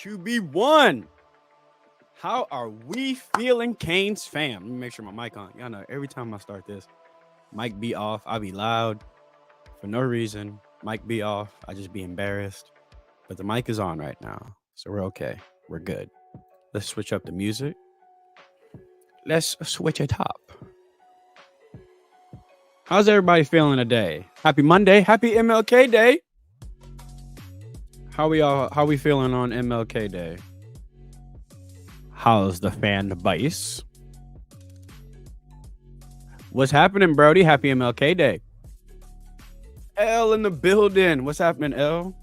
QB1. How are we feeling, Canes fam? Let me make sure my mic on. Y'all know every time I start this, mic be off. I be loud for no reason. Mic be off. I just be embarrassed. But the mic is on right now. So we're okay. We're good. Let's switch up the music. Let's switch it up. How's everybody feeling today? Happy Monday. Happy MLK Day. How we feeling on MLK Day? How's the fan base? What's happening, Brody? Happy MLK Day. L in the building. What's happening, L?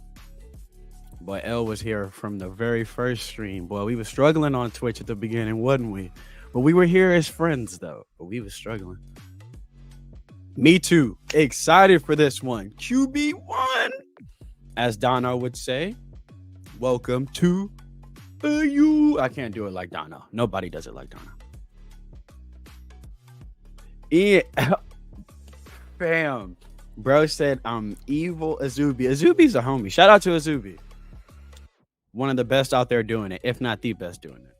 Boy, L was here from the very first stream. Boy, we were struggling on Twitch at the beginning, wasn't we? But we were here as friends, though. But we were struggling. Me too. Excited for this one. QB1. As Dono would say, welcome to you. I can't do it like Dono. Nobody does it like Dono. Yeah. Bam. Bro said, I'm evil Azubi. Azubi's a homie. Shout out to Azubi. One of the best out there doing it, if not the best doing it.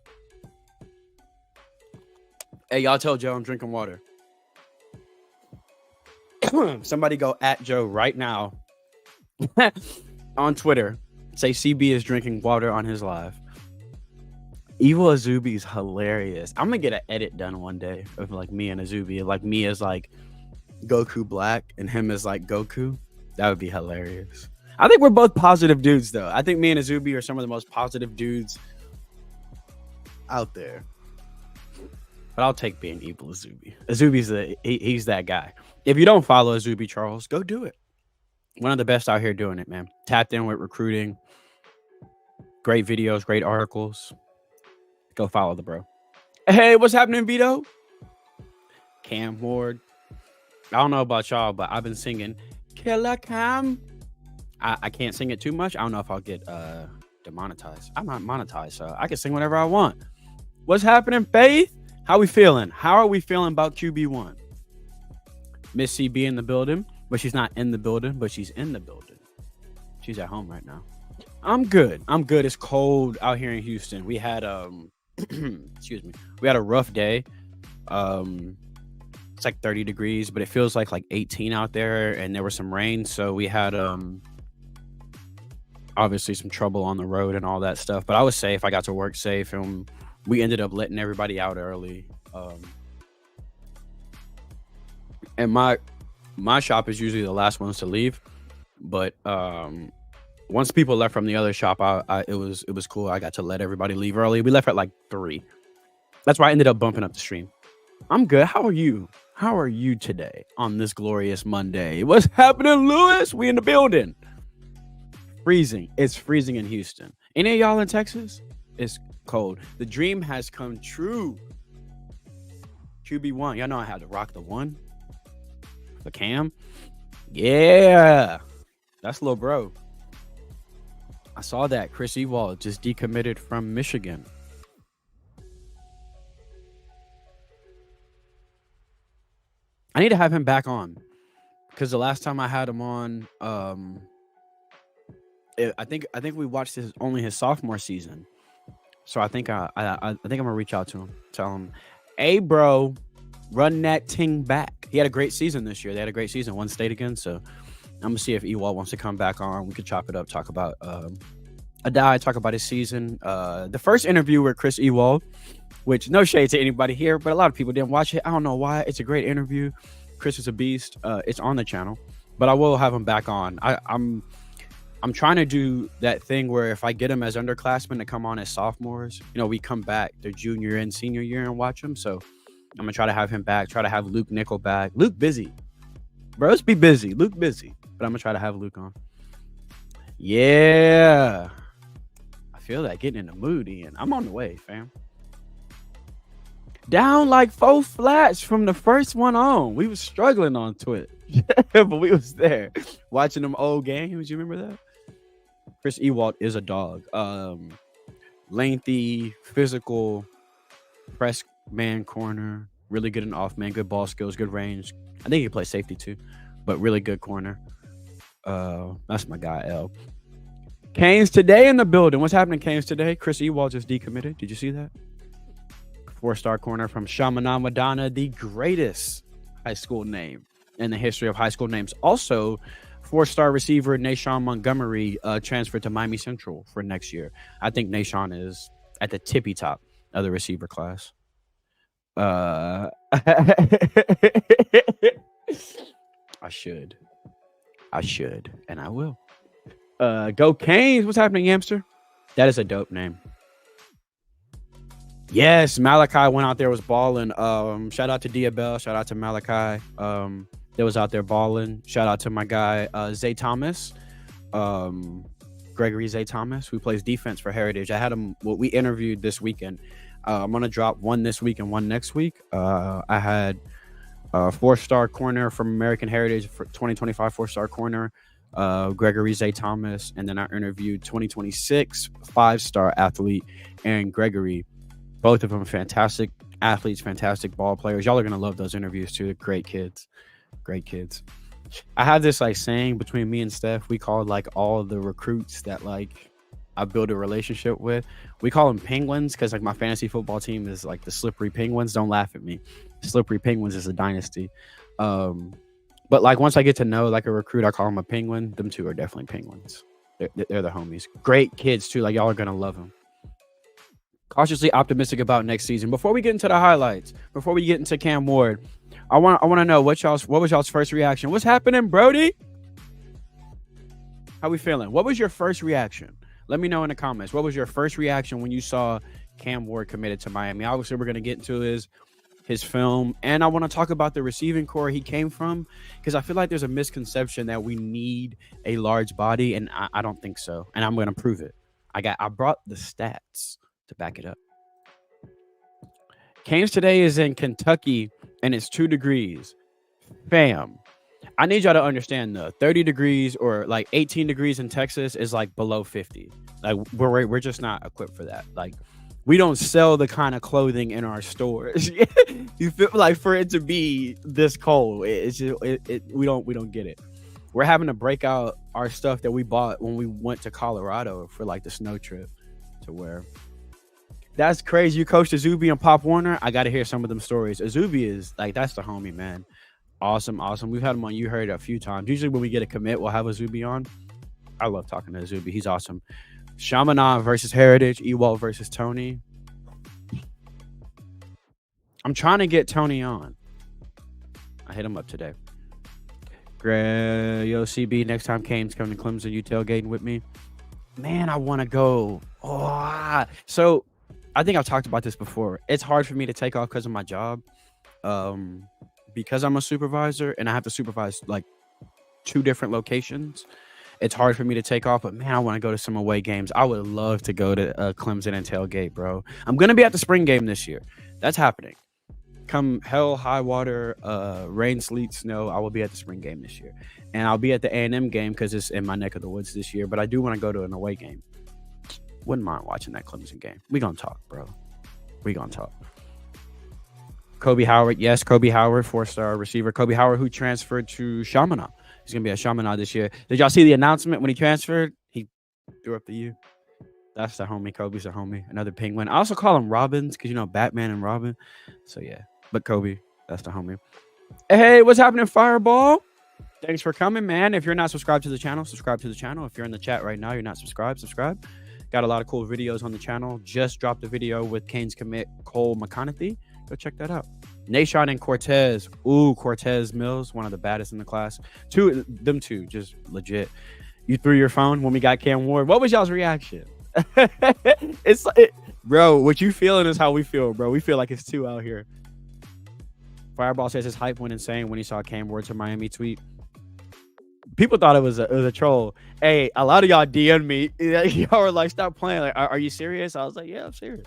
Hey, y'all tell Joe I'm drinking water. Somebody go at Joe right now on Twitter. Say CB is drinking water on his live. Evil Azubi is hilarious. I'm gonna get an edit done one day of like me and Azubi, like me as like Goku Black and him as like Goku. That would be hilarious. I think we're both positive dudes, though. I think me and Azubi are some of the most positive dudes out there. But I'll take being evil Azubi. Azubi's he's that guy. If you don't follow Azubi Charles, go do it. One of the best out here doing it, man. Tapped in with recruiting. Great videos, great articles. Go follow the bro. Hey, what's happening, Vito? Cam Ward. I don't know about y'all, but I've been singing Killer Cam. I can't sing it too much. I don't know if I'll get demonetized. I'm not monetized, so I can sing whatever I want. What's happening, Faith? How we feeling? How are we feeling about QB1? Miss CB in the building, but she's not in the building, but she's in the building. She's at home right now. I'm good. It's cold out here in Houston. We had excuse me. We had a rough day. It's like 30 degrees, but it feels like 18 out there, and there was some rain, so we had obviously some trouble on the road and all that stuff. But I was safe. I got to work safe, and we ended up letting everybody out early. And my shop is usually the last ones to leave, but once people left from the other shop, it was cool. I got to let everybody leave early. We left at 3. That's why I ended up bumping up the stream. I'm good. How are you? How are you today on this glorious Monday? What's happening, Lewis? We in the building. Freezing. It's freezing in Houston. Any of y'all in Texas? It's cold. The dream has come true. QB1. Y'all know I had to rock the 1. The cam. Yeah. That's little bro. I saw that. Chris Ewald just decommitted from Michigan. I need to have him back on because the last time I had him on, I think we watched only his sophomore season. So I think I'm gonna reach out to him, tell him, hey bro, run that ting back. He had a great season this year. They had a great season, won state again. So I'm gonna see if Ewald wants to come back on. We could chop it up, talk about talk about his season. The first interview with Chris Ewald, which no shade to anybody here, but a lot of people didn't watch it. I don't know why. It's a great interview. Chris is a beast. It's on the channel, but I will have him back on. I'm trying to do that thing where if I get them as underclassmen to come on as sophomores, we come back their junior and senior year and watch them. So I'm gonna try to have him back. Try to have Luke Nickel back. Luke busy, bros be busy. Luke busy, but I'm gonna try to have Luke on. Yeah, I feel that getting in the mood, Ian. I'm on the way, fam. Down like 4 flats from the first one on. We was struggling on Twitch, but we was there watching them old games. You remember that? Chris Ewald is a dog. Lengthy, physical, press man corner, really good in off man, good ball skills, good range. I think he can play safety too, but really good corner. That's my guy, L. Canes today in the building. What's happening, Canes today? Chris Ewald just decommitted. Did you see that? 4-star corner from Chaminade Madonna, the greatest high school name in the history of high school names. Also, 4-star receiver Nashawn Montgomery transferred to Miami Central for next year. I think Nashawn is at the tippy top of the receiver class. I should, and I will. Go Canes. What's happening, Yamster? That is a dope name. Yes, Malachi went out there, was balling. Shout out to Diabel. Shout out to Malachi. That was out there balling. Shout out to my guy Zay Thomas, Gregory Zay Thomas, who plays defense for Heritage. I had him. What we interviewed this weekend. I'm gonna drop one this week and one next week. I had a 4-star corner from American Heritage for 2025 4-star corner, Gregory Zay Thomas, and then I interviewed 2026 5-star athlete Aaron Gregory. Both of them fantastic athletes, fantastic ball players. Y'all are gonna love those interviews too. Great kids. I have this like saying between me and Steph. We call like all the recruits that like I build a relationship with. We call them penguins because like my fantasy football team is like the Slippery Penguins. Don't laugh at me. Slippery Penguins is a dynasty. But like once I get to know like a recruit, I call them a penguin. Them two are definitely penguins. They're the homies. Great kids too. Like y'all are gonna love them. Cautiously optimistic about next season. Before we get into the highlights, before we get into Cam Ward, I want to know what was y'all's first reaction? What's happening, Brody? How we feeling? What was your first reaction? Let me know in the comments. What was your first reaction when you saw Cam Ward committed to Miami? Obviously, we're gonna get into his film, and I want to talk about the receiving core he came from because I feel like there's a misconception that we need a large body, and I don't think so. And I'm gonna prove it. I brought the stats to back it up. Canes today is in Kentucky and it's 2 degrees. Fam, I need y'all to understand the 30 degrees or like 18 degrees in Texas is like below 50. Like we're just not equipped for that. Like we don't sell the kind of clothing in our stores. You feel like for it to be this cold, it's just, we don't get it. We're having to break out our stuff that we bought when we went to Colorado for like the snow trip to wear. That's crazy. You coached Azubi and Pop Warner. I got to hear some of them stories. Azubi is like, that's the homie, man. Awesome. We've had him on You Heard it a few times. Usually when we get a commit, we'll have Azubi on. I love talking to Azubi. He's awesome. Chaminade versus Heritage. Ewald versus Tony. I'm trying to get Tony on. I hit him up today. Yo, CB, next time Canes come to Clemson, you tailgating with me? Man, I want to go. So I think I've talked about this before. It's hard for me to take off because of my job. Because I'm a supervisor and I have to supervise like 2 different locations. It's hard for me to take off, but man, I want to go to some away games. I would love to go to Clemson and tailgate, bro. I'm going to be at the spring game this year. That's happening. Come hell, high water, rain, sleet, snow, I will be at the spring game this year. And I'll be at the A&M game because it's in my neck of the woods this year, but I do want to go to an away game. Wouldn't mind watching that Clemson game. We gonna talk, bro. We gonna talk. Kobe Howard. Yes, Kobe Howard, 4-star receiver. Kobe Howard, who transferred to Chaminade. He's going to be at Chaminade this year. Did y'all see the announcement when he transferred? He threw up the U. That's the homie. Kobe's the homie. Another penguin. I also call him Robins because, you know, Batman and Robin. So, yeah. But Kobe, that's the homie. Hey, what's happening, Fireball? Thanks for coming, man. If you're not subscribed to the channel, subscribe to the channel. If you're in the chat right now, you're not subscribed, subscribe. Got a lot of cool videos on the channel. Just dropped a video with Canes commit Cole McConaughey. Go check that out. Nashawn and Cortez. Ooh, Cortez Mills, one of the baddest in the class. Them two, just legit. You threw your phone when we got Cam Ward. What was y'all's reaction? Bro, what you feeling is how we feel, bro. We feel like it's 2 out here. Fireball says his hype went insane when he saw Cam Ward to Miami tweet. People thought it was a troll. Hey, a lot of y'all DM'd me. Y'all were like, stop playing. Like, are you serious? I was like, yeah, I'm serious.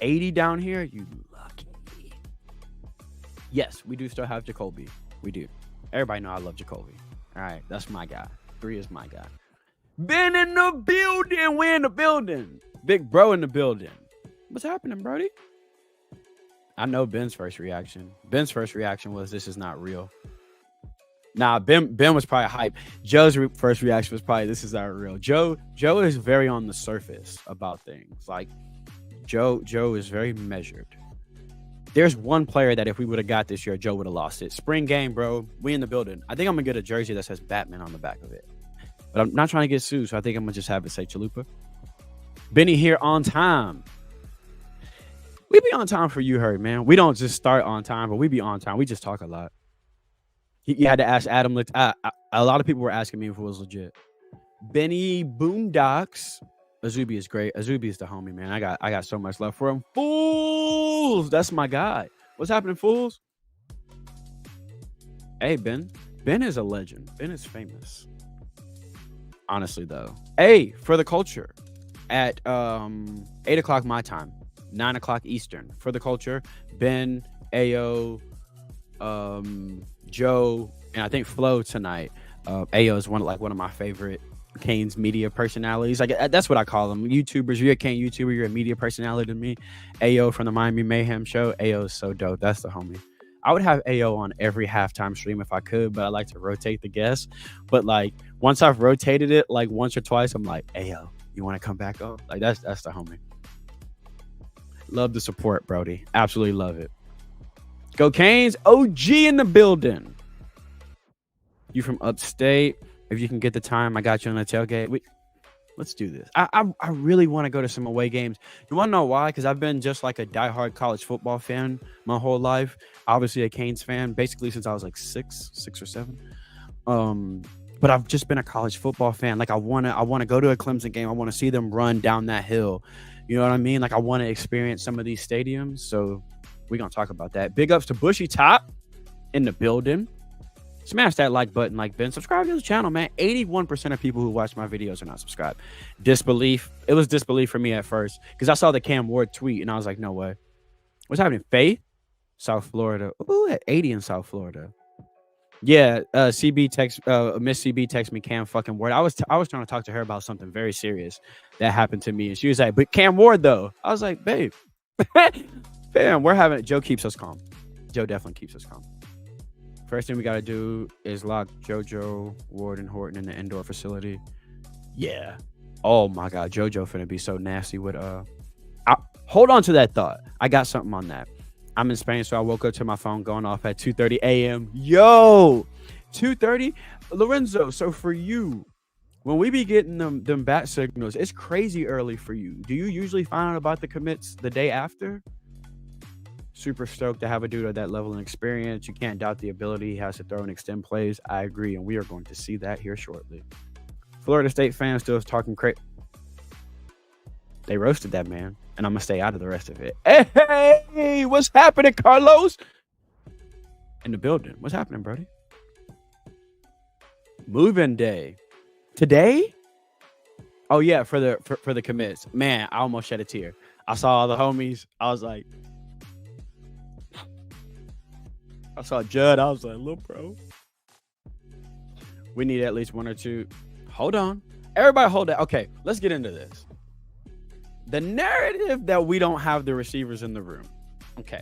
80 down here, you lucky. Yes, we do still have Jacoby. We do. Everybody know I love Jacoby. All right, that's my guy. 3 is my guy. Been in the building. We're in the building. Big bro in the building. What's happening, Brody? I know Ben's first reaction. Ben's first reaction was, this is not real. Nah, Ben was probably hype. Joe's first reaction was probably, "This is not real." Joe is very on the surface about things. Like Joe is very measured. There's one player that if we would have got this year, Joe would have lost it. Spring game, bro. We in the building. I think I'm gonna get a jersey that says Batman on the back of it. But I'm not trying to get sued, so I think I'm gonna just have it say Chalupa. Benny here on time. We be on time for you, Hurry, man. We don't just start on time, but we be on time. We just talk a lot. You had to ask Adam. A lot of people were asking me if it was legit. Benny Boondocks. Azubi is great. Azubi is the homie, man. I got so much love for him. Fools, that's my guy. What's happening, fools? Hey, Ben. Ben is a legend. Ben is famous. Honestly, though. Hey, for the culture at 8 o'clock my time, 9 o'clock Eastern. For the culture, Ben, Ayo, Joe, and I think Flo tonight. Ayo is one of my favorite Kane's media personalities. Like that's what I call them. YouTubers. You're a Kane YouTuber. You're a media personality to me. Ayo from the Miami Mayhem show. Ayo is so dope. That's the homie. I would have Ayo on every halftime stream if I could, but I like to rotate the guests. But like once I've rotated it like once or twice, I'm like, Ayo, you want to come back on? Like that's the homie. Love the support, Brody. Absolutely love it. Go Canes. OG in the building. You from upstate? If you can get the time, I got you on the tailgate. Let's do this. I really want to go to some away games. You want to know why? Because I've been just like a diehard college football fan my whole life. Obviously a Canes fan, basically since I was like six or seven. But I've just been a college football fan. Like I want to go to a Clemson game. I want to see them run down that hill. You know what I mean? Like I want to experience some of these stadiums. So we're gonna talk about that. Big ups to Bushy Top in the building. Smash that like button, like Ben. Subscribe to the channel, man. 81% of people who watch my videos are not subscribed. Disbelief. It was disbelief for me at first because I saw the Cam Ward tweet and I was like, no way. What's happening? Faith? South Florida. Ooh, at 80 in South Florida. Yeah, Miss CB text me Cam fucking Ward. I was trying to talk to her about something very serious that happened to me. And she was like, but Cam Ward, though. I was like, babe. Fam, we're having it. Joe keeps us calm. Joe definitely keeps us calm. First thing we got to do is lock JoJo, Ward, and Horton in the indoor facility. Yeah. Oh, my God. JoJo finna be so nasty with... hold on to that thought. I got something on that. I'm in Spain, so I woke up to my phone going off at 2:30 a.m. Yo! 2:30? Lorenzo, so for you, when we be getting them bat signals, it's crazy early for you. Do you usually find out about the commits the day after? Super stoked to have a dude at that level of experience. You can't doubt the ability he has to throw and extend plays. I agree, and we are going to see that here shortly. Florida State fans still talking crazy. They roasted that man, and I'm going to stay out of the rest of it. Hey, what's happening, Carlos? In the building. What's happening, Brody? Move-in day. Today? Oh, yeah, for the commits. Man, I almost shed a tear. I saw all the homies. I was like... I saw Judd. I was like, look, bro. We need at least one or two. Hold on. Everybody hold that. Okay, let's get into this. The narrative that we don't have the receivers in the room. Okay.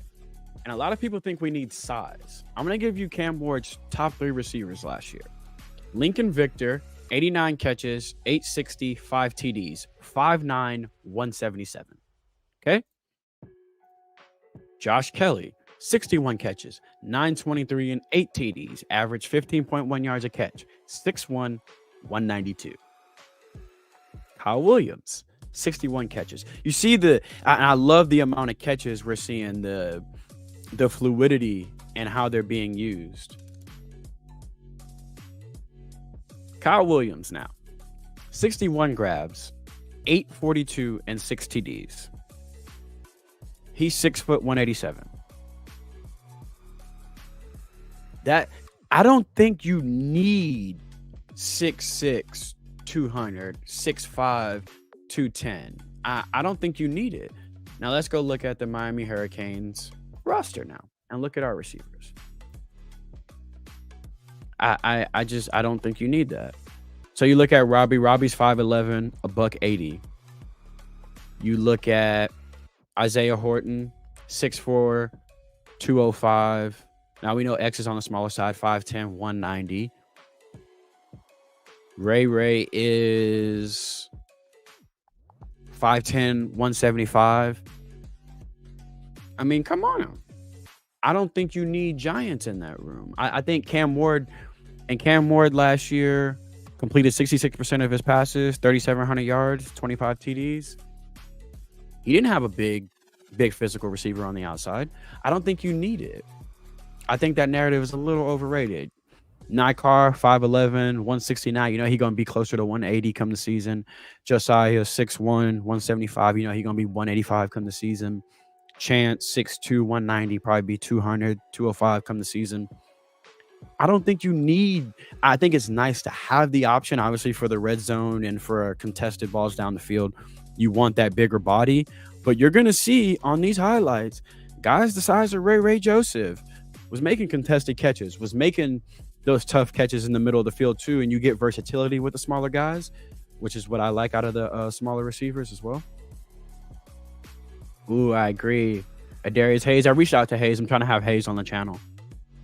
And a lot of people think we need size. I'm going to give you Cam Ward's top 3 receivers last year. Lincoln Victor, 89 catches, 860, 5 TDs, 5'9", 177. Okay? Josh Kelly, 61 catches, 923 and 8 TDs, average 15.1 yards a catch, 6'1", 192. Kyle Williams, 61 catches. You see I love the amount of catches we're seeing, the fluidity and how they're being used. Kyle Williams now, 61 grabs, 842 and 6 TDs. He's 6'187". That I don't think you need 6'6", 200, 6'5", 210. I don't think you need it. Now let's go look at the Miami Hurricanes roster now and look at our receivers. I don't think you need that. So you look at Robbie. Robbie's 5'11", $180. You look at Isaiah Horton, 6'4", 205. Now we know X is on the smaller side, 5'10", 190. Ray is 5'10", 175. I mean, come on. I don't think you need giants in that room. I think Cam Ward last year completed 66% of his passes, 3,700 yards, 25 TDs. He didn't have a big physical receiver on the outside. I don't think you need it. I think that narrative is a little overrated. Nikar, 5'11", 169. You know he's going to be closer to 180 come the season. Josiah, 6'1", 175. You know he's going to be 185 come the season. Chance, 6'2", 190. Probably be 200, 205 come the season. I don't think you need... I think it's nice to have the option, obviously, for the red zone and for contested balls down the field. You want that bigger body. But you're going to see on these highlights, guys the size of Ray Joseph was making contested catches, was making those tough catches in the middle of the field too, and you get versatility with the smaller guys, which is what I like out of the smaller receivers as well. Ooh, I agree. Darius Hayes, I reached out to Hayes. I'm trying to have Hayes on the channel.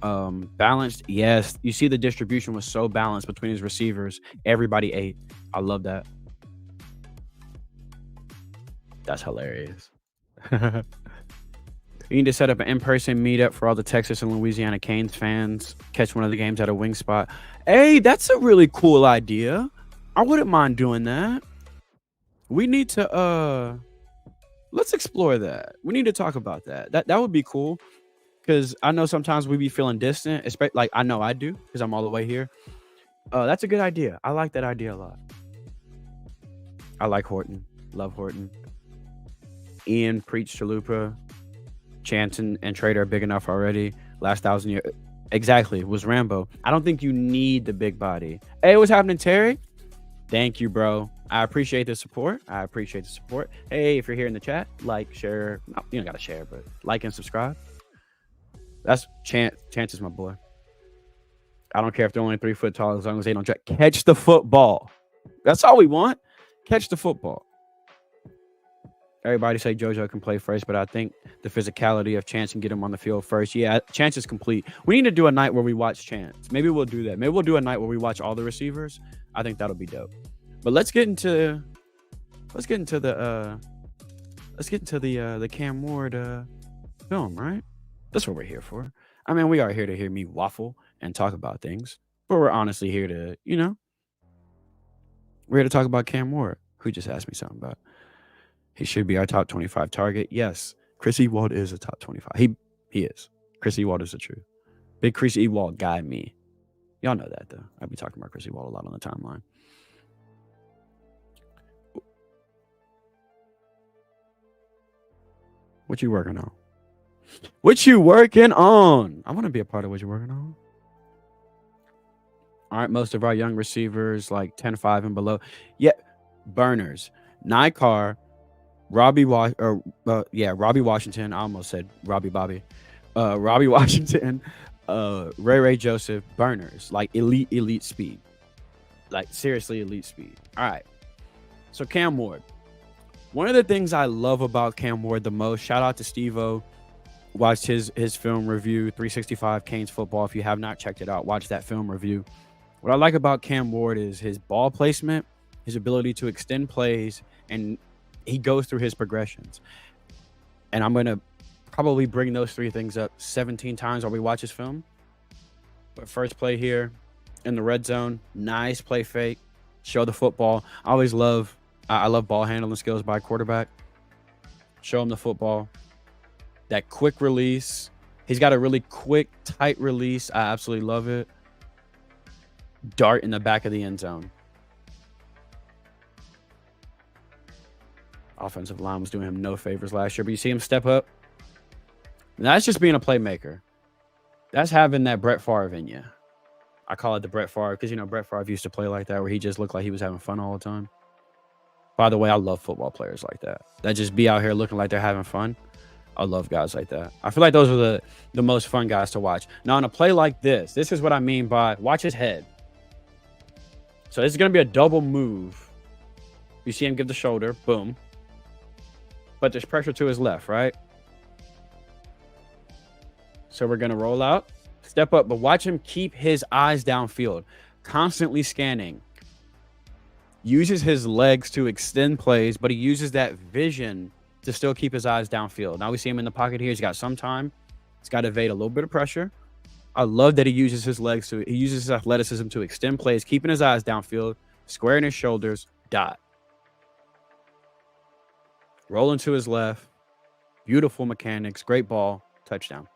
Balanced, yes. You see the distribution was so balanced between his receivers. Everybody ate. I love that. That's hilarious. You need to set up an in-person meetup for all the Texas and Louisiana Canes fans. Catch one of the games at a wing spot. Hey, that's a really cool idea. I wouldn't mind doing that. We need to let's explore that. We need to talk about that. That would be cool. Because I know sometimes we be feeling distant, especially like I know I do, because I'm all the way here. That's a good idea. I like that idea a lot. I like Horton. Love Horton. Ian preached Chalupa. Chance and Trader are big enough already. Last 1,000 years. Exactly. Was Rambo. I don't think you need the big body. Hey, what's happening, Terry? Thank you, bro. I appreciate the support. Hey, if you're here in the chat, like, share. No, you don't got to share, but like and subscribe. That's Chance. Chance is my boy. I don't care if they're only 3 foot tall as long as they don't try. Catch the football. That's all we want. Catch the football. Everybody say JoJo can play first, but I think the physicality of Chance can get him on the field first. Yeah, Chance is complete. We need to do a night where we watch Chance. Maybe we'll do that. Maybe we'll do a night where we watch all the receivers. I think that'll be dope. But let's get into the Cam Ward film, right? That's what we're here for. I mean, we are here to hear me waffle and talk about things, but we're honestly here to, we're here to talk about Cam Ward, who just asked me something about. He should be our top 25 target. Yes, Chris Ewald is a top 25. He is. Chris Ewald is the truth. Big Chris Ewald guy, me. Y'all know that, though. I'll be talking about Chris Ewald a lot on the timeline. What you working on? What you working on? I want to be a part of what you're working on. All right, most of our young receivers, like 10-5 and below. Yeah, burners. Nikar, Robbie Washington. I almost said Robbie Bobby. Robbie Washington, Ray Joseph, burners. Like elite speed. Like seriously elite speed. All right. So Cam Ward. One of the things I love about Cam Ward the most, shout out to Steve-O. Watched his film review, 365 Canes football. If you have not checked it out, watch that film review. What I like about Cam Ward is his ball placement, his ability to extend plays, and he goes through his progressions. And I'm going to probably bring those 3 things up 17 times while we watch his film. But first play here in the red zone, nice play fake, show the football. I love ball handling skills by a quarterback. Show him the football. That quick release. He's got a really quick, tight release. I absolutely love it. Dart in the back of the end zone. Offensive line was doing him no favors last year, but you see him step up. And that's just being a playmaker. That's having that Brett Favre in you. I call it the Brett Favre because, Brett Favre used to play like that where he just looked like he was having fun all the time. By the way, I love football players like that. That just be out here looking like they're having fun. I love guys like that. I feel like those are the most fun guys to watch. Now, on a play like this is what I mean by watch his head. So this is going to be a double move. You see him give the shoulder. Boom. But there's pressure to his left, right? So we're going to roll out. Step up, but watch him keep his eyes downfield, constantly scanning. Uses his legs to extend plays, but he uses that vision to still keep his eyes downfield. Now we see him in the pocket here. He's got some time. He's got to evade a little bit of pressure. I love that he uses his athleticism to extend plays, keeping his eyes downfield, squaring his shoulders, dot. Rolling to his left. Beautiful mechanics. Great ball. Touchdown.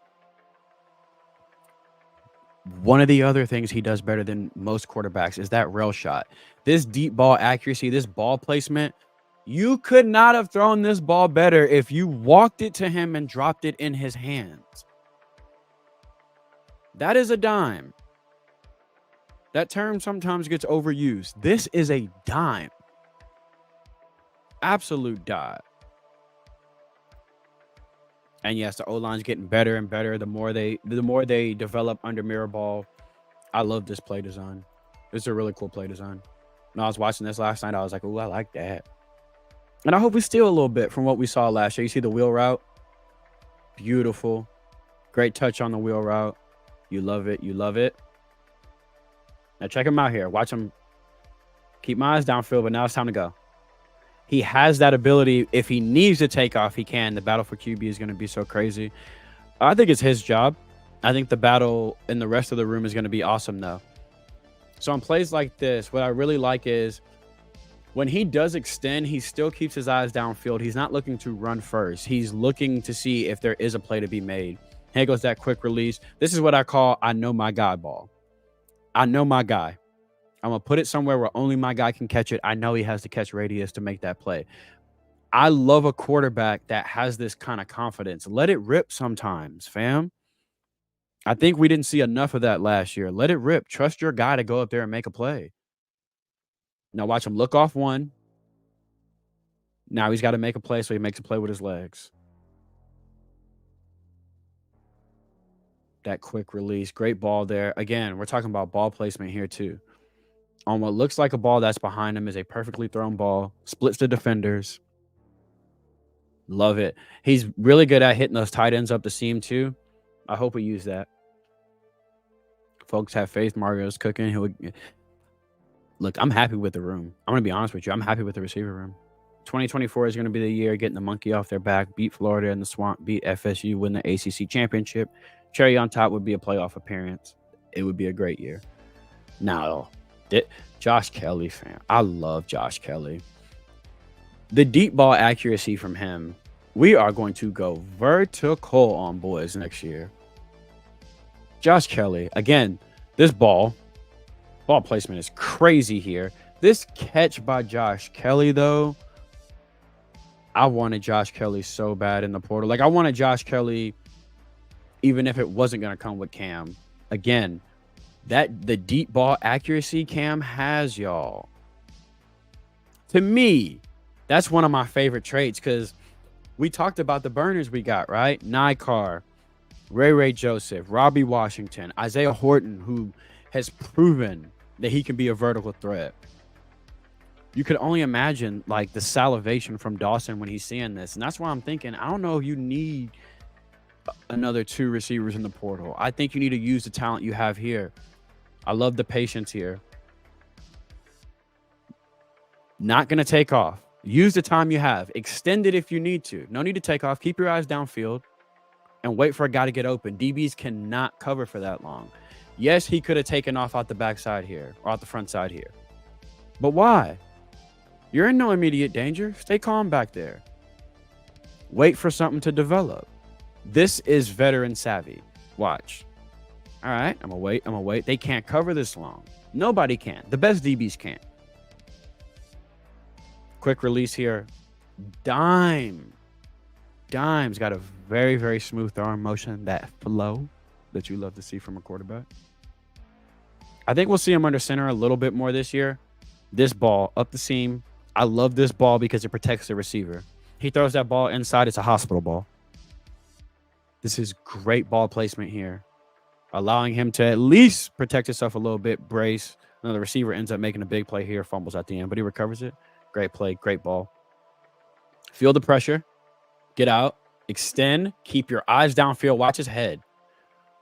One of the other things he does better than most quarterbacks is that rail shot. This deep ball accuracy, this ball placement, you could not have thrown this ball better if you walked it to him and dropped it in his hands. That is a dime. That term sometimes gets overused. This is a dime. Absolute dime. And yes, the O-line's getting better and better the more they develop under mirror ball. I love this play design. It's a really cool play design. When I was watching this last night, I was like, "Ooh, I like that." And I hope we steal a little bit from what we saw last year. You see the wheel route? Beautiful. Great touch on the wheel route. You love it. You love it. Now check him out here. Watch him keep my eyes downfield, but now it's time to go. He has that ability. If he needs to take off, he can. The battle for QB is going to be so crazy. I think it's his job. I think the battle in the rest of the room is going to be awesome, though. So on plays like this, what I really like is when he does extend, he still keeps his eyes downfield. He's not looking to run first. He's looking to see if there is a play to be made. Here goes that quick release. This is what I call I know my guy ball. I know my guy. I'm going to put it somewhere where only my guy can catch it. I know he has the catch radius to make that play. I love a quarterback that has this kind of confidence. Let it rip sometimes, fam. I think we didn't see enough of that last year. Let it rip. Trust your guy to go up there and make a play. Now watch him look off one. Now he's got to make a play, so he makes a play with his legs. That quick release. Great ball there. Again, we're talking about ball placement here too. On what looks like a ball that's behind him is a perfectly thrown ball. Splits the defenders. Love it. He's really good at hitting those tight ends up the seam too. I hope we use that. Folks, have faith. Mario's cooking. Look, I'm happy with the room. I'm going to be honest with you. I'm happy with the receiver room. 2024 is going to be the year getting the monkey off their back, beat Florida in the swamp, beat FSU, win the ACC championship. Cherry on top would be a playoff appearance. It would be a great year. Now, Josh Kelly, fam. I love Josh Kelly. The deep ball accuracy from him, we are going to go vertical on boys next year. Josh Kelly, again, this ball placement is crazy here. This catch by Josh Kelly, though, I wanted Josh Kelly so bad in the portal. Like, I wanted Josh Kelly, even if it wasn't going to come with Cam. Again, the deep ball accuracy Cam has, y'all. To me, that's one of my favorite traits because we talked about the burners we got, right? Nikar, Ray Joseph, Robbie Washington, Isaiah Horton, who has proven that he can be a vertical threat. You could only imagine like the salivation from Dawson when he's seeing this. And that's why I'm thinking, I don't know if you need another 2 receivers in the portal. I think you need to use the talent you have here. I love the patience here. Not going to take off. Use the time you have. Extend it if you need to. No need to take off. Keep your eyes downfield and wait for a guy to get open. DBs cannot cover for that long. Yes, he could have taken off out the backside here or out the front side here. But why? You're in no immediate danger. Stay calm back there. Wait for something to develop. This is veteran savvy. Watch. All right, I'm going to wait. They can't cover this long. Nobody can. The best DBs can't. Quick release here. Dime's got a very, very smooth arm motion, that flow that you love to see from a quarterback. I think we'll see him under center a little bit more this year. This ball up the seam. I love this ball because it protects the receiver. He throws that ball inside. It's a hospital ball. This is great ball placement here, allowing him to at least protect himself a little bit, brace. The receiver ends up making a big play here, fumbles at the end, but he recovers it. Great play, great ball. Feel the pressure. Get out. Extend. Keep your eyes downfield. Watch his head.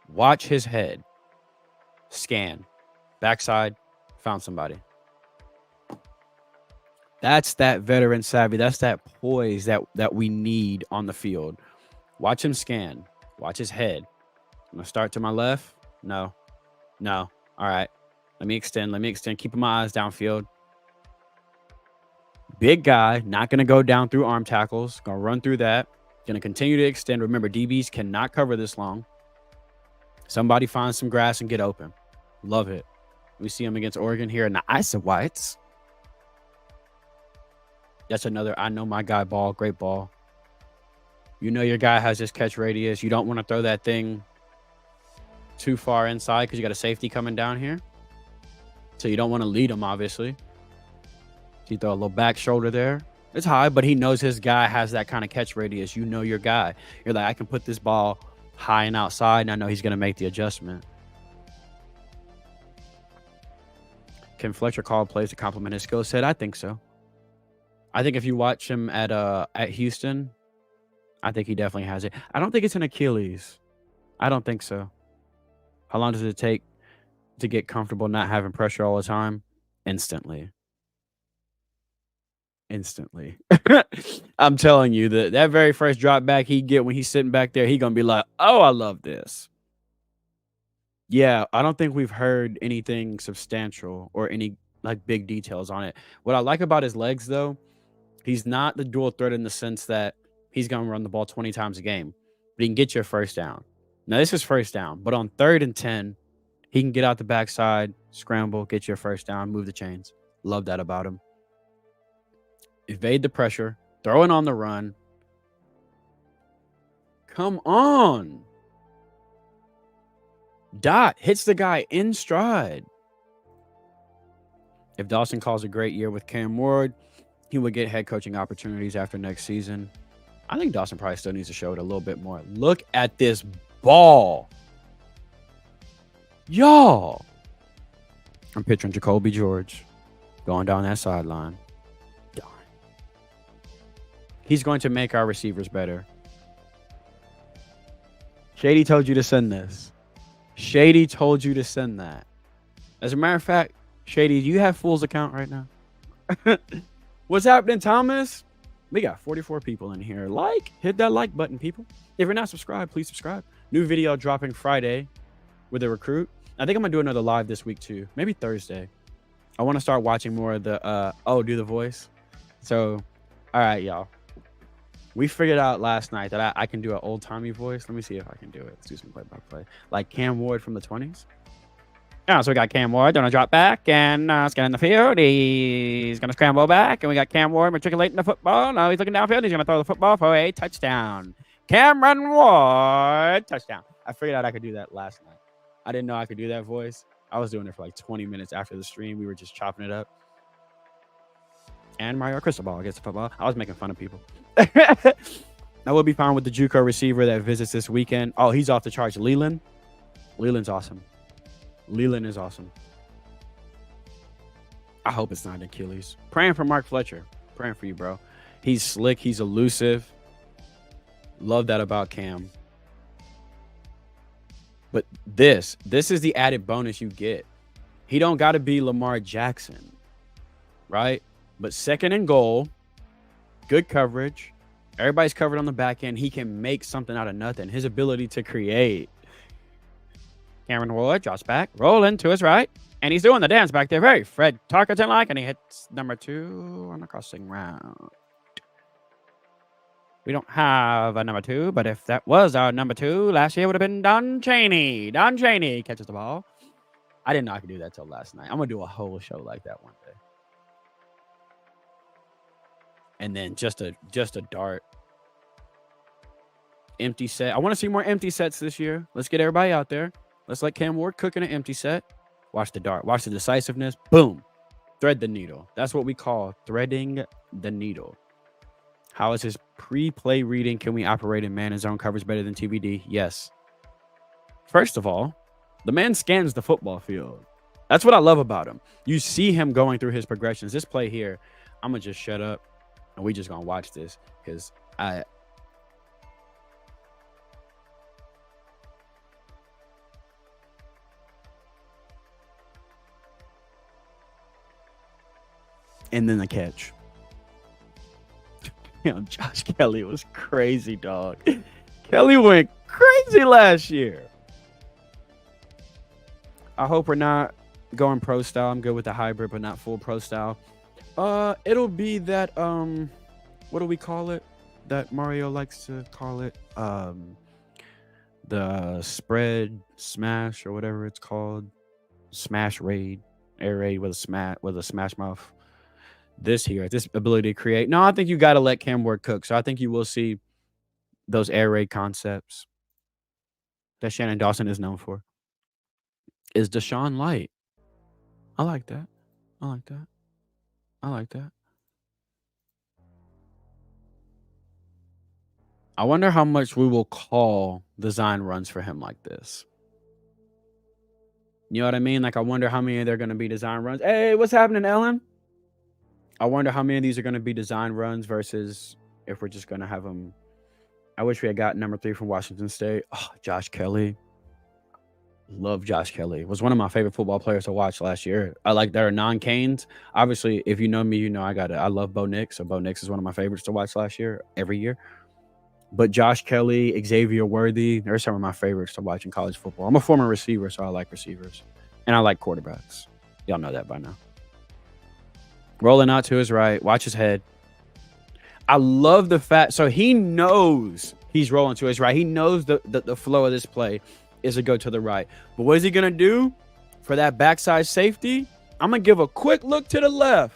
Watch his head. Scan. Backside. Found somebody. That's that veteran savvy. That's that poise that we need on the field. Watch him scan. Watch his head. I'm going to start to my left. No. No. All right. Let me extend. Keeping my eyes downfield. Big guy. Not going to go down through arm tackles. Going to run through that. Going to continue to extend. Remember, DBs cannot cover this long. Somebody find some grass and get open. Love it. We see him against Oregon here in the Ice of Whites. That's another I know my guy ball. Great ball. You know your guy has his catch radius. You don't want to throw that thing too far inside because you got a safety coming down here. So you don't want to lead him, obviously. So you throw a little back shoulder there. It's high, but he knows his guy has that kind of catch radius. You know your guy. You're like, I can put this ball high and outside, and I know he's going to make the adjustment. Can Fletcher call plays to complement his skill set? I think so. I think if you watch him at Houston, I think he definitely has it. I don't think it's an Achilles. I don't think so. How long does it take to get comfortable not having pressure all the time? Instantly. I'm telling you, that very first drop back he get when he's sitting back there, he going to be like, oh, I love this. Yeah, I don't think we've heard anything substantial or any like big details on it. What I like about his legs, though, he's not the dual threat in the sense that he's going to run the ball 20 times a game, but he can get you a first down. Now, this is first down, but on 3rd and 10, he can get out the backside, scramble, get you a first down, move the chains. Love that about him. Evade the pressure, throw it on the run. Come on. Dot hits the guy in stride. If Dawson calls a great year with Cam Ward, he would get head coaching opportunities after next season. I think Dawson probably still needs to show it a little bit more. Look at this ball. Y'all. I'm picturing Jacoby George going down that sideline. Darn. He's going to make our receivers better. Shady told you to send this. Shady told you to send that. As a matter of fact, Shady, do you have Fool's account right now? What's happening, Thomas? We got 44 people in here. Hit that like button, people. If you're not subscribed, please subscribe. New video dropping Friday with a recruit. I think I'm going to do another live this week, too. Maybe Thursday. I want to start watching more of the, do the voice. So, all right, y'all. We figured out last night that I can do an old-timey voice. Let me see if I can do it. Let's do some play-by-play. Like Cam Ward from the 20s. Yeah, so we got Cam Ward doing a drop back and scanning the field. He's going to scramble back. And we got Cam Ward matriculating the football. Now he's looking downfield. He's going to throw the football for a touchdown. Cameron Ward, touchdown. I figured out I could do that last night. I didn't know I could do that voice. I was doing it for like 20 minutes after the stream. We were just chopping it up. And Mario Cristobal gets the football. I was making fun of people. I will be fine with the JUCO receiver that visits this weekend. Oh, he's off the charts. Leland. Leland's awesome. Leland is awesome. I hope it's not an Achilles. Praying for Mark Fletcher. Praying for you, bro. He's slick. He's elusive. Love that about Cam. But this is the added bonus you get. He don't got to be Lamar Jackson, right? But 2nd and goal, good coverage. Everybody's covered on the back end. He can make something out of nothing. His ability to create. Cameron Ward drops back, rolling to his right, and he's doing the dance back there. Very Fred Tarkenton-like, and he hits number 2 on the crossing route. We don't have a number 2, but if that was our number 2, last year would have been Don Chaney. Don Chaney catches the ball. I didn't know I could do that till last night. I'm going to do a whole show like that one day. And then just a dart. Empty set. I want to see more empty sets this year. Let's get everybody out there. Let's let Cam Ward cook in an empty set. Watch the dart. Watch the decisiveness. Boom. Thread the needle. That's what we call threading the needle. How is his pre-play reading? Can we operate in man and zone coverage better than TBD? Yes. First of all, the man scans the football field. That's what I love about him. You see him going through his progressions. This play here, I'm going to just shut up and we just going to watch this because and then the catch. Josh Kelly was crazy, dog. Kelly went crazy last year. I hope we're not going pro style. I'm good with the hybrid, but not full pro style. It'll be that what do we call it? That Mario likes to call it. The spread smash or whatever it's called. Smash raid. Air raid with a smash mouth. This ability to create. No, I think you gotta let Cam Ward cook. So I think you will see those air raid concepts that Shannon Dawson is known for. Is Deshaun Light. I like that. I like that. I like that. I wonder how much we will call design runs for him like this. You know what I mean? Like, I wonder how many they're going to be design runs. Hey, what's happening, Ellen? I wonder how many of these are going to be design runs versus if we're just going to have them. I wish we had got number 3 from Washington State. Oh, Josh Kelly. Love Josh Kelly. Was one of my favorite football players to watch last year. I like their non-Canes. Obviously, if you know me, you know I love Bo Nix. So Bo Nix is one of my favorites to watch last year, every year. But Josh Kelly, Xavier Worthy, they're some of my favorites to watch in college football. I'm a former receiver, so I like receivers. And I like quarterbacks. Y'all know that by now. Rolling out to his right. Watch his head. I love the fact. So he knows he's rolling to his right. He knows the flow of this play is to go to the right. But what is he going to do for that backside safety? I'm going to give a quick look to the left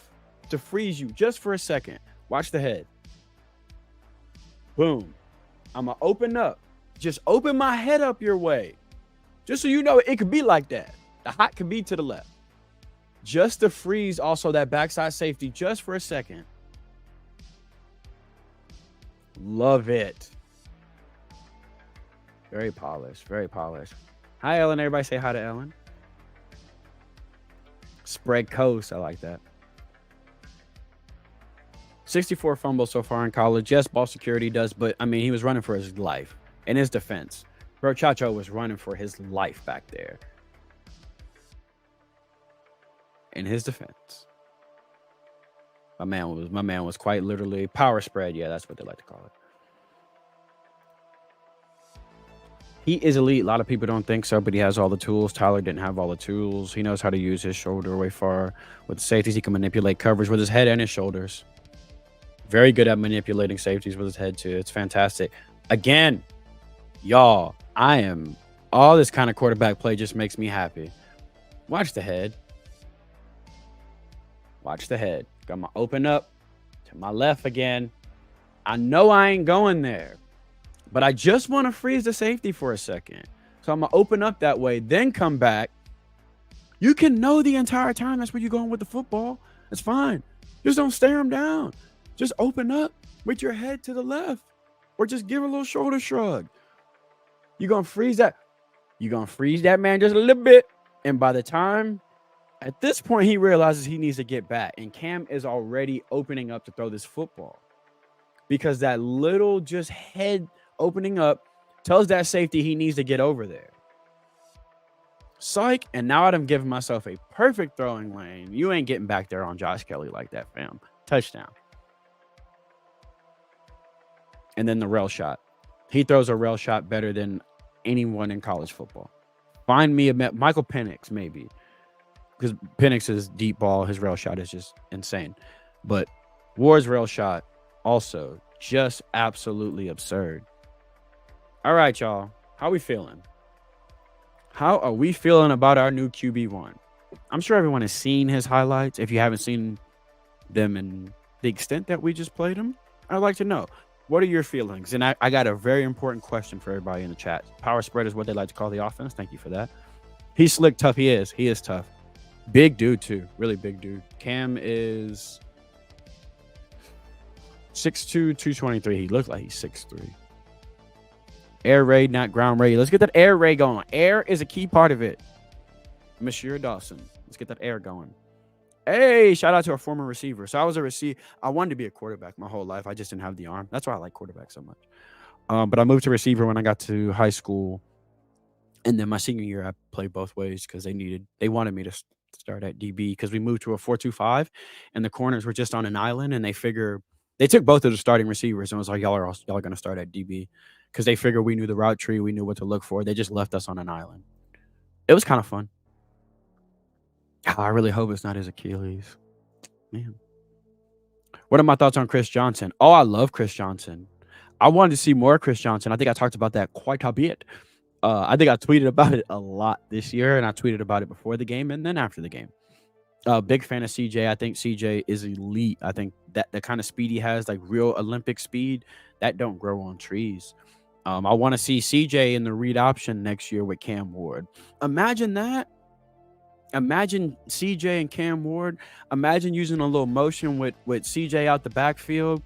to freeze you just for a second. Watch the head. Boom. I'm going to open up. Just open my head up your way. Just so you know, it could be like that. The hot could be to the left. Just to freeze also that backside safety just for a second. Love it. Very polished. Very polished. Hi, Ellen. Everybody say hi to Ellen. Spread coast. I like that. 64 fumbles so far in college. Yes, ball security does, but I mean, he was running for his life. In his defense, Bro Chacho was running for his life back there. In his defense, my man was quite literally power spread. Yeah, that's what they like to call it. He is elite. A lot of people don't think so, but he has all the tools. Tyler didn't have all the tools. He knows how to use his shoulder way far. With the safeties, he can manipulate coverage with his head and his shoulders. Very good at manipulating safeties with his head, too. It's fantastic. Again, y'all, all this kind of quarterback play just makes me happy. Watch the head. Watch the head. I'm going to open up to my left again. I know I ain't going there, but I just want to freeze the safety for a second. So I'm going to open up that way, then come back. You can know the entire time that's where you're going with the football. It's fine. Just don't stare him down. Just open up with your head to the left or just give a little shoulder shrug. You're going to freeze that. You're going to freeze that man just a little bit. And by the time, at this point, he realizes he needs to get back. And Cam is already opening up to throw this football. Because that little just head opening up tells that safety he needs to get over there. Psych. And now I'm giving myself a perfect throwing lane. You ain't getting back there on Josh Kelly like that, fam. Touchdown. And then the rail shot. He throws a rail shot better than anyone in college football. Find me Michael Penix, maybe. Because Penix's deep ball, his rail shot is just insane. But Ward's rail shot, also just absolutely absurd. All right, y'all. How we feeling? How are we feeling about our new QB1? I'm sure everyone has seen his highlights. If you haven't seen them in the extent that we just played them, I'd like to know. What are your feelings? And I got a very important question for everybody in the chat. Power spread is what they like to call the offense. Thank you for that. He's slick, tough. He is tough. Big dude, too. Really big dude. Cam is 6'2", 223. He looks like he's 6'3". Air raid, not ground raid. Let's get that air raid going. Air is a key part of it. Monsieur Dawson. Let's get that air going. Hey, shout out to our former receiver. So I was a receiver. I wanted to be a quarterback my whole life. I just didn't have the arm. That's why I like quarterback so much. But I moved to receiver when I got to high school. And then my senior year, I played both ways because they wanted me to start at DB because we moved to a 4-2-5, and the corners were just on an island, and they took both of the starting receivers and was like, y'all are gonna start at DB because they figured we knew the route tree, we knew what to look for. They just left us on an island. It was kind of fun. I really hope it's not his Achilles, man. What are my thoughts on Chris Johnson? Oh, I love Chris Johnson. I wanted to see more Chris Johnson. I think I talked about that quite a bit. I think I tweeted about it a lot this year, and I tweeted about it before the game and then after the game. Big fan of CJ. I think CJ is elite. I think that the kind of speed he has, like real Olympic speed, that don't grow on trees. I want to see CJ in the read option next year with Cam Ward. Imagine that. Imagine CJ and Cam Ward. Imagine using a little motion with CJ out the backfield,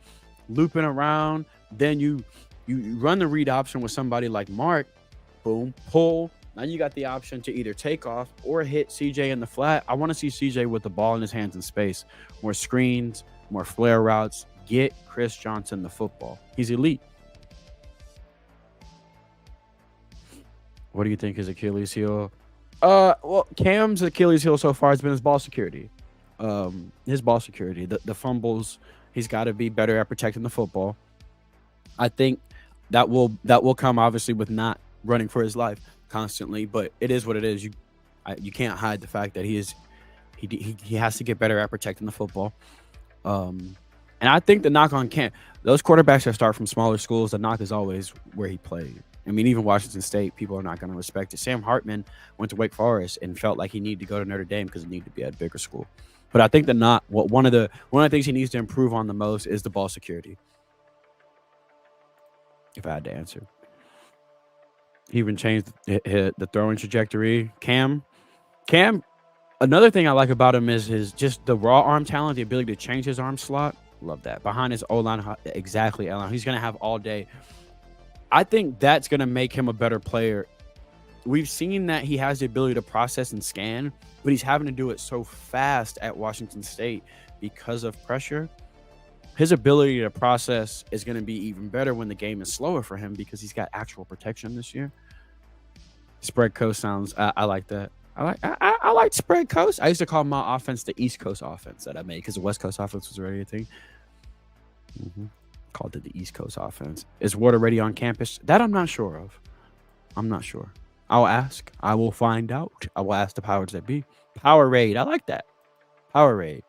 looping around. Then you run the read option with somebody like Mark. Boom, pull. Now you got the option to either take off or hit CJ in the flat. I want to see CJ with the ball in his hands in space. More screens, more flare routes. Get Chris Johnson the football. He's elite. What do you think his Achilles heel? Well, Cam's Achilles heel so far has been his ball security. The fumbles. He's got to be better at protecting the football. I think that will come obviously with not running for his life constantly, but it is what it is. You can't hide the fact that he has to get better at protecting the football. And I think the knock on Cam, those quarterbacks that start from smaller schools, the knock is always where he played. I mean, even Washington State, people are not going to respect it. Sam Hartman went to Wake Forest and felt like he needed to go to Notre Dame because he needed to be at a bigger school. But I think one of the things he needs to improve on the most is the ball security. If I had to answer, he even changed the throwing trajectory. Cam. Another thing I like about him is his just the raw arm talent, the ability to change his arm slot. Love that. Behind his O-line, exactly. He's going to have all day. I think that's going to make him a better player. We've seen that he has the ability to process and scan, but he's having to do it so fast at Washington State because of pressure. His ability to process is going to be even better when the game is slower for him because he's got actual protection this year. Spread coast sounds, I like that. I like spread coast. I used to call my offense the East Coast offense that I made because the West Coast offense was already a thing. Called it the East Coast offense. Is Ward already on campus? That I'm not sure of. I'm not sure. I'll ask. I will find out. I will ask the powers that be. Powerade. I like that. Powerade.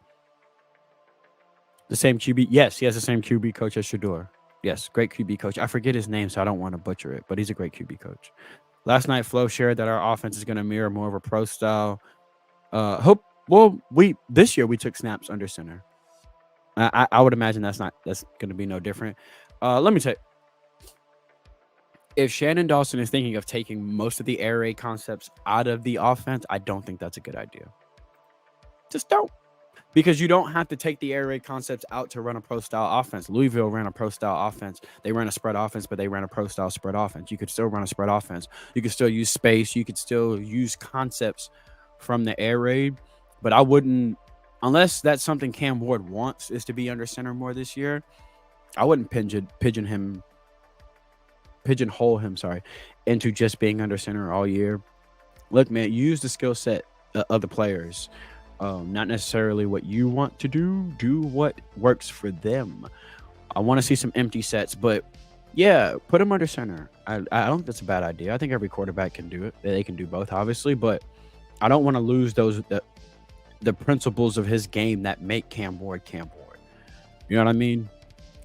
The same QB. Yes, he has the same QB coach as Shador. Yes, great QB coach. I forget his name, so I don't want to butcher it, but he's a great QB coach. Last night, Flo shared that our offense is going to mirror more of a pro style. This year we took snaps under center. I would imagine that's going to be no different. Let me tell you, if Shannon Dawson is thinking of taking most of the air raid concepts out of the offense, I don't think that's a good idea. Just don't. Because you don't have to take the air raid concepts out to run a pro style offense. Louisville ran a pro style offense. They ran a spread offense, but they ran a pro style spread offense. You could still run a spread offense. You could still use space. You could still use concepts from the air raid. But I wouldn't, unless that's something Cam Ward wants, is to be under center more this year. I wouldn't pigeonhole him, into just being under center all year. Look, man, use the skill set of the players. Not necessarily what you want to do what works for them. I want to see some empty sets, but yeah, put him under center. I don't think that's a bad idea. I think every quarterback can do it. They can do both, obviously, but I don't want to lose the principles of his game that make Cam Ward. You know what I mean?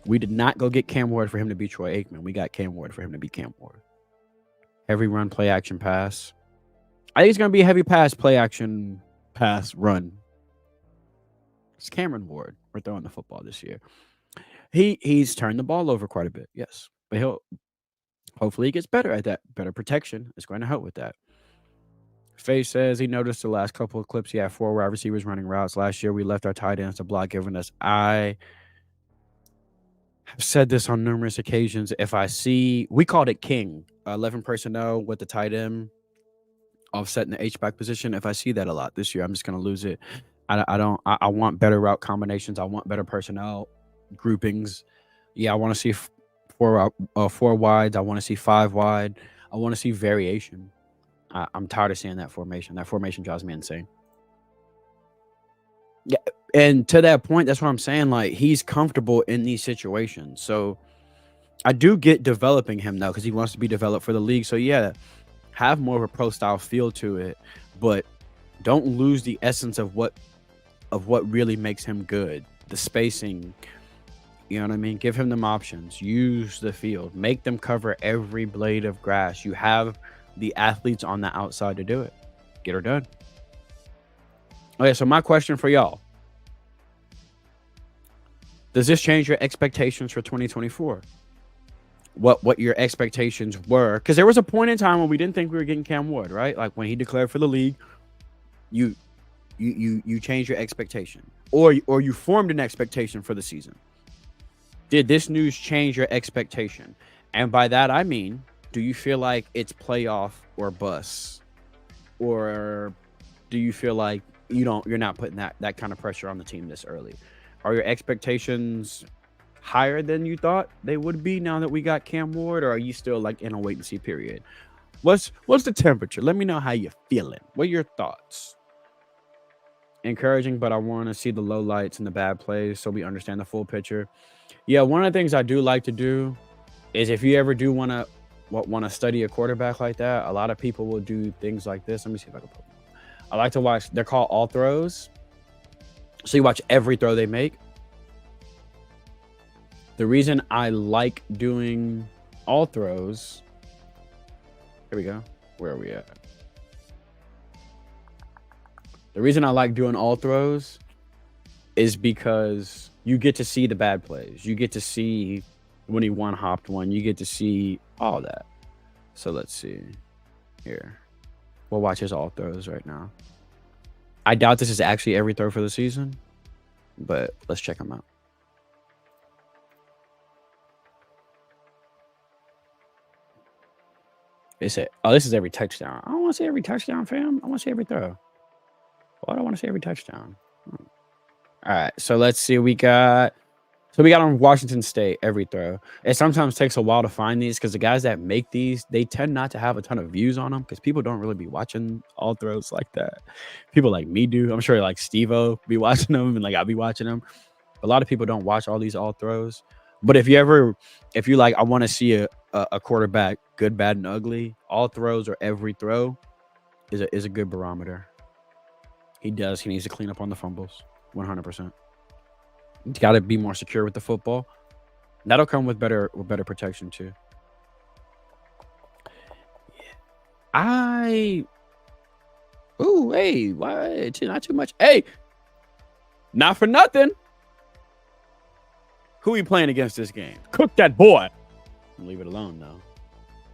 We did not go get Cam Ward for him to be Troy Aikman. We got Cam Ward for him to be Cam Ward. Heavy run, play action, pass. I think it's going to be a heavy pass, play action, pass, run. It's Cameron Ward. We're throwing the football this year. He's turned the ball over quite a bit, yes. But hopefully he gets better at that. Better protection is going to help with that. Faye says he noticed the last couple of clips he had 4 wide receivers running routes. Last year we left our tight ends to block, giving us. I have said this on numerous occasions. If I see, we called it King, 11 personnel with the tight end offset in the H-back position. If I see that a lot this year, I'm just going to lose it. I want better route combinations. I want better personnel groupings. Yeah, I want to see 4 wides. I want to see 5 wide. I want to see variation. I'm tired of seeing that formation. That formation drives me insane. Yeah, and to that point, that's what I'm saying. Like, he's comfortable in these situations. So I do get developing him now because he wants to be developed for the league. So yeah, have more of a pro style feel to it, but don't lose the essence of what really makes him good. The spacing, you know what I mean? Give him them options. Use the field. Make them cover every blade of grass. You have the athletes on the outside to do it. Get her done. Okay, so my question for y'all. Does this change your expectations for 2024? What your expectations were? Because there was a point in time when we didn't think we were getting Cam Ward, right? Like when he declared for the league, you changed your expectation, or you formed an expectation for the season. Did this news change your expectation? And by that I mean, do you feel like it's playoff or bust, or do you feel like you're not putting that kind of pressure on the team this early? Are your expectations higher than you thought they would be now that we got Cam Ward, or are you still like in a wait and see period? What's the temperature? Let me know how you're feeling. What are your thoughts? Encouraging, but I want to see the low lights and the bad plays so we understand the full picture. Yeah, one of the things I do like to do is if you ever do want to study a quarterback like that, a lot of people will do things like this. Let me see if I can put them. I like to watch. They're called all throws. So you watch every throw they make. The reason I like doing all throws, here we go. Where are we at? The reason I like doing all throws is because you get to see the bad plays. You get to see when he one-hopped one. You get to see all that. So let's see here. We'll watch his all throws right now. I doubt this is actually every throw for the season, but let's check them out. They said, oh, this is every touchdown. I don't want to see every touchdown, fam. I want to see every throw. Why do I want to see every touchdown? All right, so let's see. We got on Washington State every throw. It sometimes takes a while to find these because the guys that make these, they tend not to have a ton of views on them because people don't really be watching all throws like that. People like me do. I'm sure like Steve-O be watching them and like I'll be watching them. A lot of people don't watch all these all throws. But if you like, I want to see a quarterback good, bad, and ugly, all throws or every throw is a good barometer. He needs to clean up on the fumbles, 100%. He's got to be more secure with the football. That'll come with better protection too. Hey, why? Not too much. Hey, not for nothing. Who are you playing against this game? Cook that boy. Leave it alone though.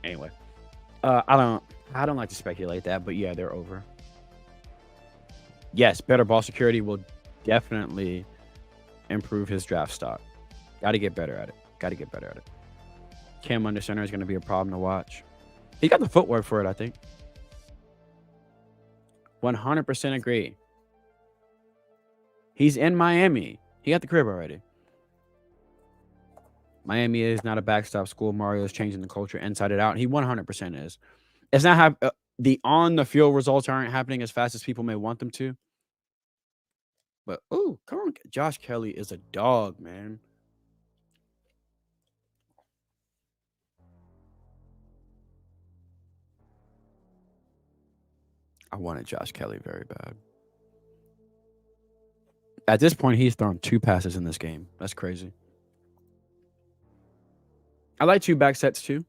Anyway, I don't like to speculate that, but yeah, they're over. Yes, better ball security will definitely improve his draft stock. Got to get better at it. Cam under center is going to be a problem to watch. He got the footwork for it, I think. 100% agree. He's in Miami. He got the crib already. Miami is not a backstop school. Mario is changing the culture inside and out. He 100% is. It's not the on the field results aren't happening as fast as people may want them to. But come on, Josh Kelly is a dog, man. I wanted Josh Kelly very bad. At this point, he's thrown 2 passes in this game. That's crazy. I like 2 back sets too.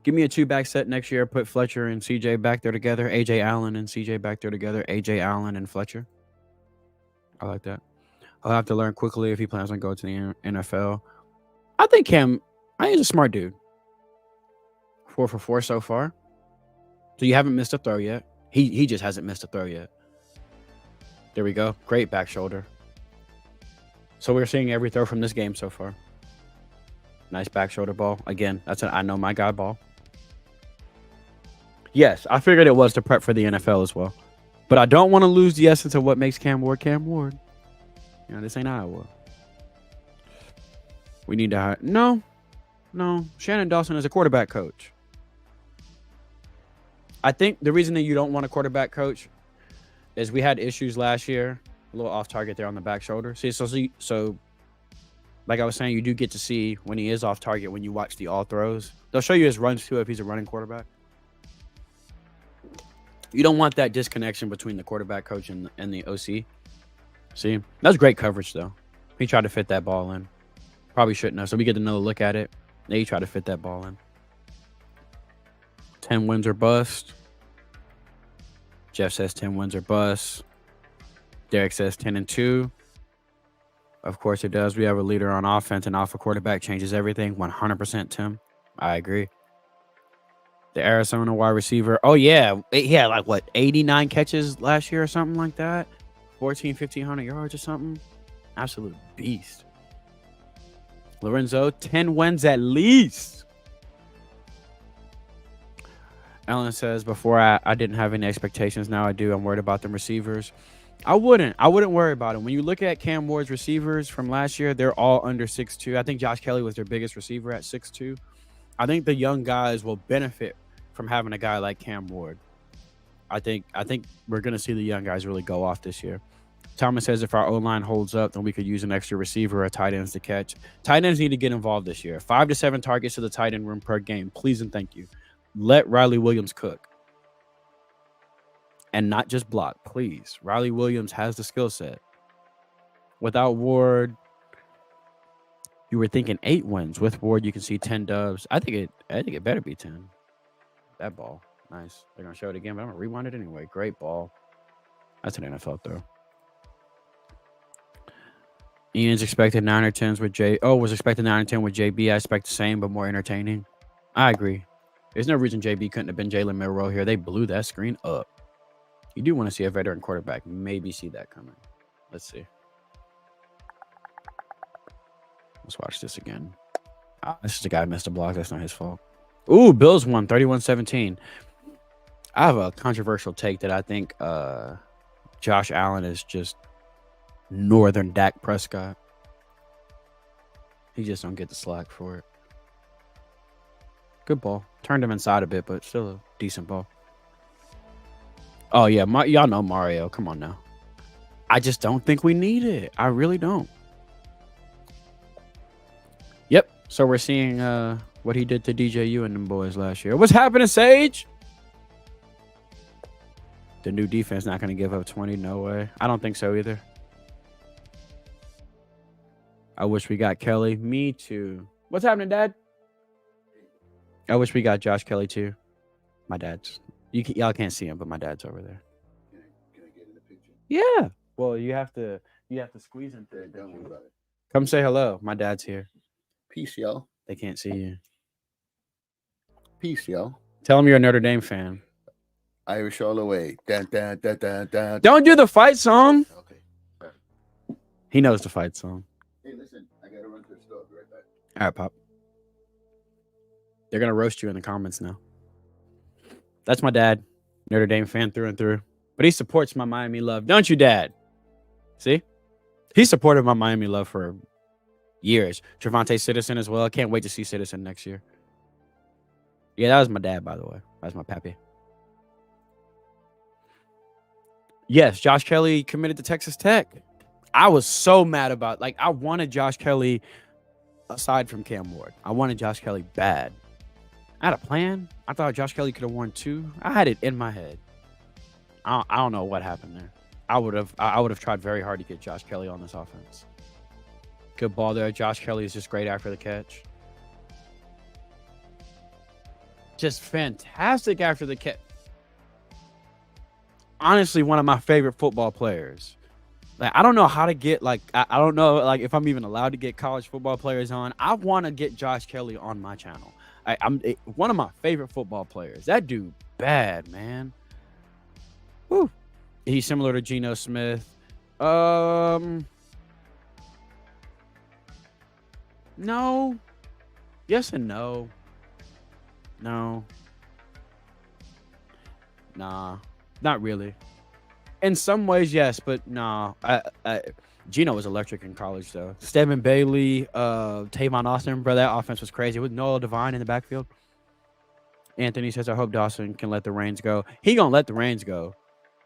Give me a 2 back set next year. Put Fletcher and CJ back there together. AJ Allen and CJ back there together. AJ Allen and Fletcher. I like that. I'll have to learn quickly if he plans on going to the NFL. I think he's a smart dude. 4 for 4 so far. So you haven't missed a throw yet. He just hasn't missed a throw yet. There we go. Great back shoulder. So we're seeing every throw from this game so far. Nice back shoulder ball. Again, that's an I know my guy ball. Yes, I figured it was to prep for the NFL as well. But I don't want to lose the essence of what makes Cam Ward Cam Ward. You know, this ain't Iowa. We need to hire. No. Shannon Dawson is a quarterback coach. I think the reason that you don't want a quarterback coach is we had issues last year A little off target there on the back shoulder. So like I was saying, you do get to see when he is off target when you watch the all throws. They'll show you his runs too if he's a running quarterback. You don't want that disconnection between the quarterback coach and the OC. See, that was great coverage though. He tried to fit that ball in. Probably shouldn't have. So we get another look at it. He tried to fit that ball in. 10 wins or bust. Jeff says 10 wins or bust. Derek says 10-2. Of course it does. We have a leader on offense, and alpha quarterback changes everything. 100%, Tim. I agree. The Arizona wide receiver. Oh, yeah. He had like, what, 89 catches last year or something like that? 1,500 yards or something? Absolute beast. Lorenzo, 10 wins at least. Ellen says, before I didn't have any expectations. Now I do. I'm worried about them receivers. I wouldn't worry about them. When you look at Cam Ward's receivers from last year, they're all under 6'2". I think Josh Kelly was their biggest receiver at 6'2". I think the young guys will benefit from having a guy like Cam Ward. I think we're going to see the young guys really go off this year. Thomas says if our O-line holds up, then we could use an extra receiver or tight ends to catch. Tight ends need to get involved this year. 5 to 7 targets to the tight end room per game. Please and thank you. Let Riley Williams cook. And not just block, please. Riley Williams has the skill set. Without Ward, you were thinking 8 wins. With Ward, you can see 10 dubs. I think it better be 10. That ball. Nice. They're going to show it again, but I'm going to rewind it anyway. Great ball. That's an NFL throw. Ian's expected 9 or 10s with J. Oh, was expecting 9 or 10 with JB. I expect the same, but more entertaining. I agree. There's no reason JB couldn't have been Jalen Milroe here. They blew that screen up. You do want to see a veteran quarterback. Maybe see that coming. Let's see. Let's watch this again. This is the guy who missed a block. That's not his fault. Ooh, Bills won 31-17. I have a controversial take that I think Josh Allen is just northern Dak Prescott. He just don't get the slack for it. Good ball. Turned him inside a bit, but still a decent ball. Oh, yeah. Y'all know Mario. Come on now. I just don't think we need it. I really don't. Yep. So we're seeing what he did to DJU and them boys last year. What's happening, Sage? The new defense not going to give up 20. No way. I don't think so either. I wish we got Kelly. Me too. What's happening, Dad? I wish we got Josh Kelly too. My dad's. Y'all can't see him, but my dad's over there. Can I get in the picture? Yeah. Well, you have to squeeze him through. Come say hello. My dad's here. Peace, y'all. They can't see you. Peace, y'all. Tell him you're a Notre Dame fan. Irish all the way. Dun, dun, dun, dun, dun. Don't do the fight song. Okay. He knows the fight song. Hey, listen. I gotta run to the store. Be right back. All right, Pop. They're gonna roast you in the comments now. That's my dad, Notre Dame fan through and through. But he supports my Miami love. Don't you, Dad? See? He supported my Miami love for years. Trevante Citizen as well. I can't wait to see Citizen next year. Yeah, that was my dad, by the way. That was my pappy. Yes, Josh Kelly committed to Texas Tech. I was so mad about, I wanted Josh Kelly aside from Cam Ward. I wanted Josh Kelly bad. I had a plan. I thought Josh Kelly could have won 2. I had it in my head. I don't know what happened there. I would have tried very hard to get Josh Kelly on this offense. Good ball there. Josh Kelly is just great after the catch. Just fantastic after the catch. Honestly, one of my favorite football players. I don't know how to get, I don't know, if I'm even allowed to get college football players on. I want to get Josh Kelly on my channel. I'm one of my favorite football players. That dude, bad, man. Woo. He's similar to Geno Smith. No. Yes and no. No. Nah, not really. In some ways, yes, but nah. Geno was electric in college, though. Stedman Bailey, Tavon Austin, bro, that offense was crazy. With Noah Devine in the backfield. Anthony says, I hope Dawson can let the reins go. He gonna let the reins go.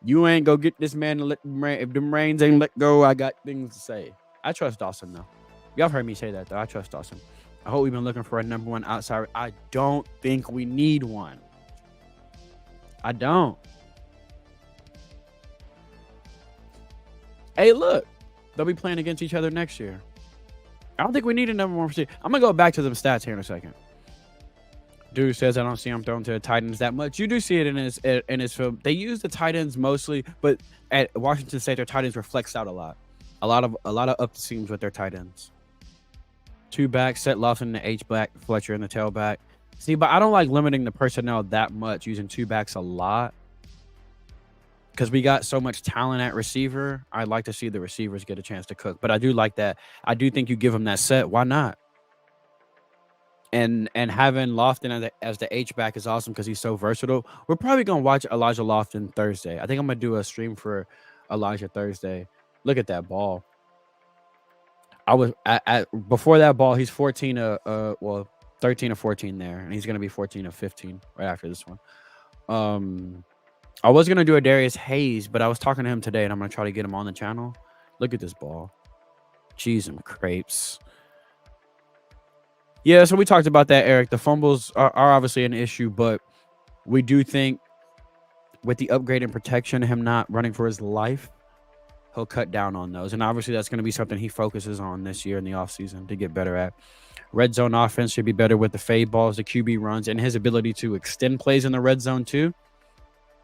You ain't go get this man to let them rain. If them reins ain't let go, I got things to say. I trust Dawson though. Y'all heard me say that though. I trust Dawson. I hope we've been looking for a number one outsider. I don't think we need one. I don't. Hey, look, they'll be playing against each other next year. I don't think we need a number one receiver. I'm gonna go back to the stats here in a second. Dude says I don't see him throwing to the tight ends that much. You do see it in his film. They use the tight ends mostly, but at Washington State, their tight ends were flexed out a lot. A lot of up the seams with their tight ends. Two backs, Seth Lawson, the H back, Fletcher in the tailback. See, but I don't like limiting the personnel that much, using two backs a lot. Because we got so much talent at receiver, I'd like to see the receivers get a chance to cook. But I do like that. I do think you give them that set. Why not? And having Lofton as the H back is awesome because he's so versatile. We're probably gonna watch Elijah Lofton Thursday. I think I'm gonna do a stream for Elijah Thursday. Look at that ball. I was at before that ball. He's 13 or 14 there, and he's gonna be 14 or 15 right after this one. I was gonna do a Darius Hayes, but I was talking to him today, and I'm gonna try to get him on the channel. Look at this ball. Cheese and crepes. Yeah, so we talked about that, Eric. The fumbles are obviously an issue, but we do think with the upgrade in protection, him not running for his life, he'll cut down on those. And obviously that's going to be something he focuses on this year in the offseason to get better at. Red zone offense should be better with the fade balls, the QB runs, and his ability to extend plays in the red zone too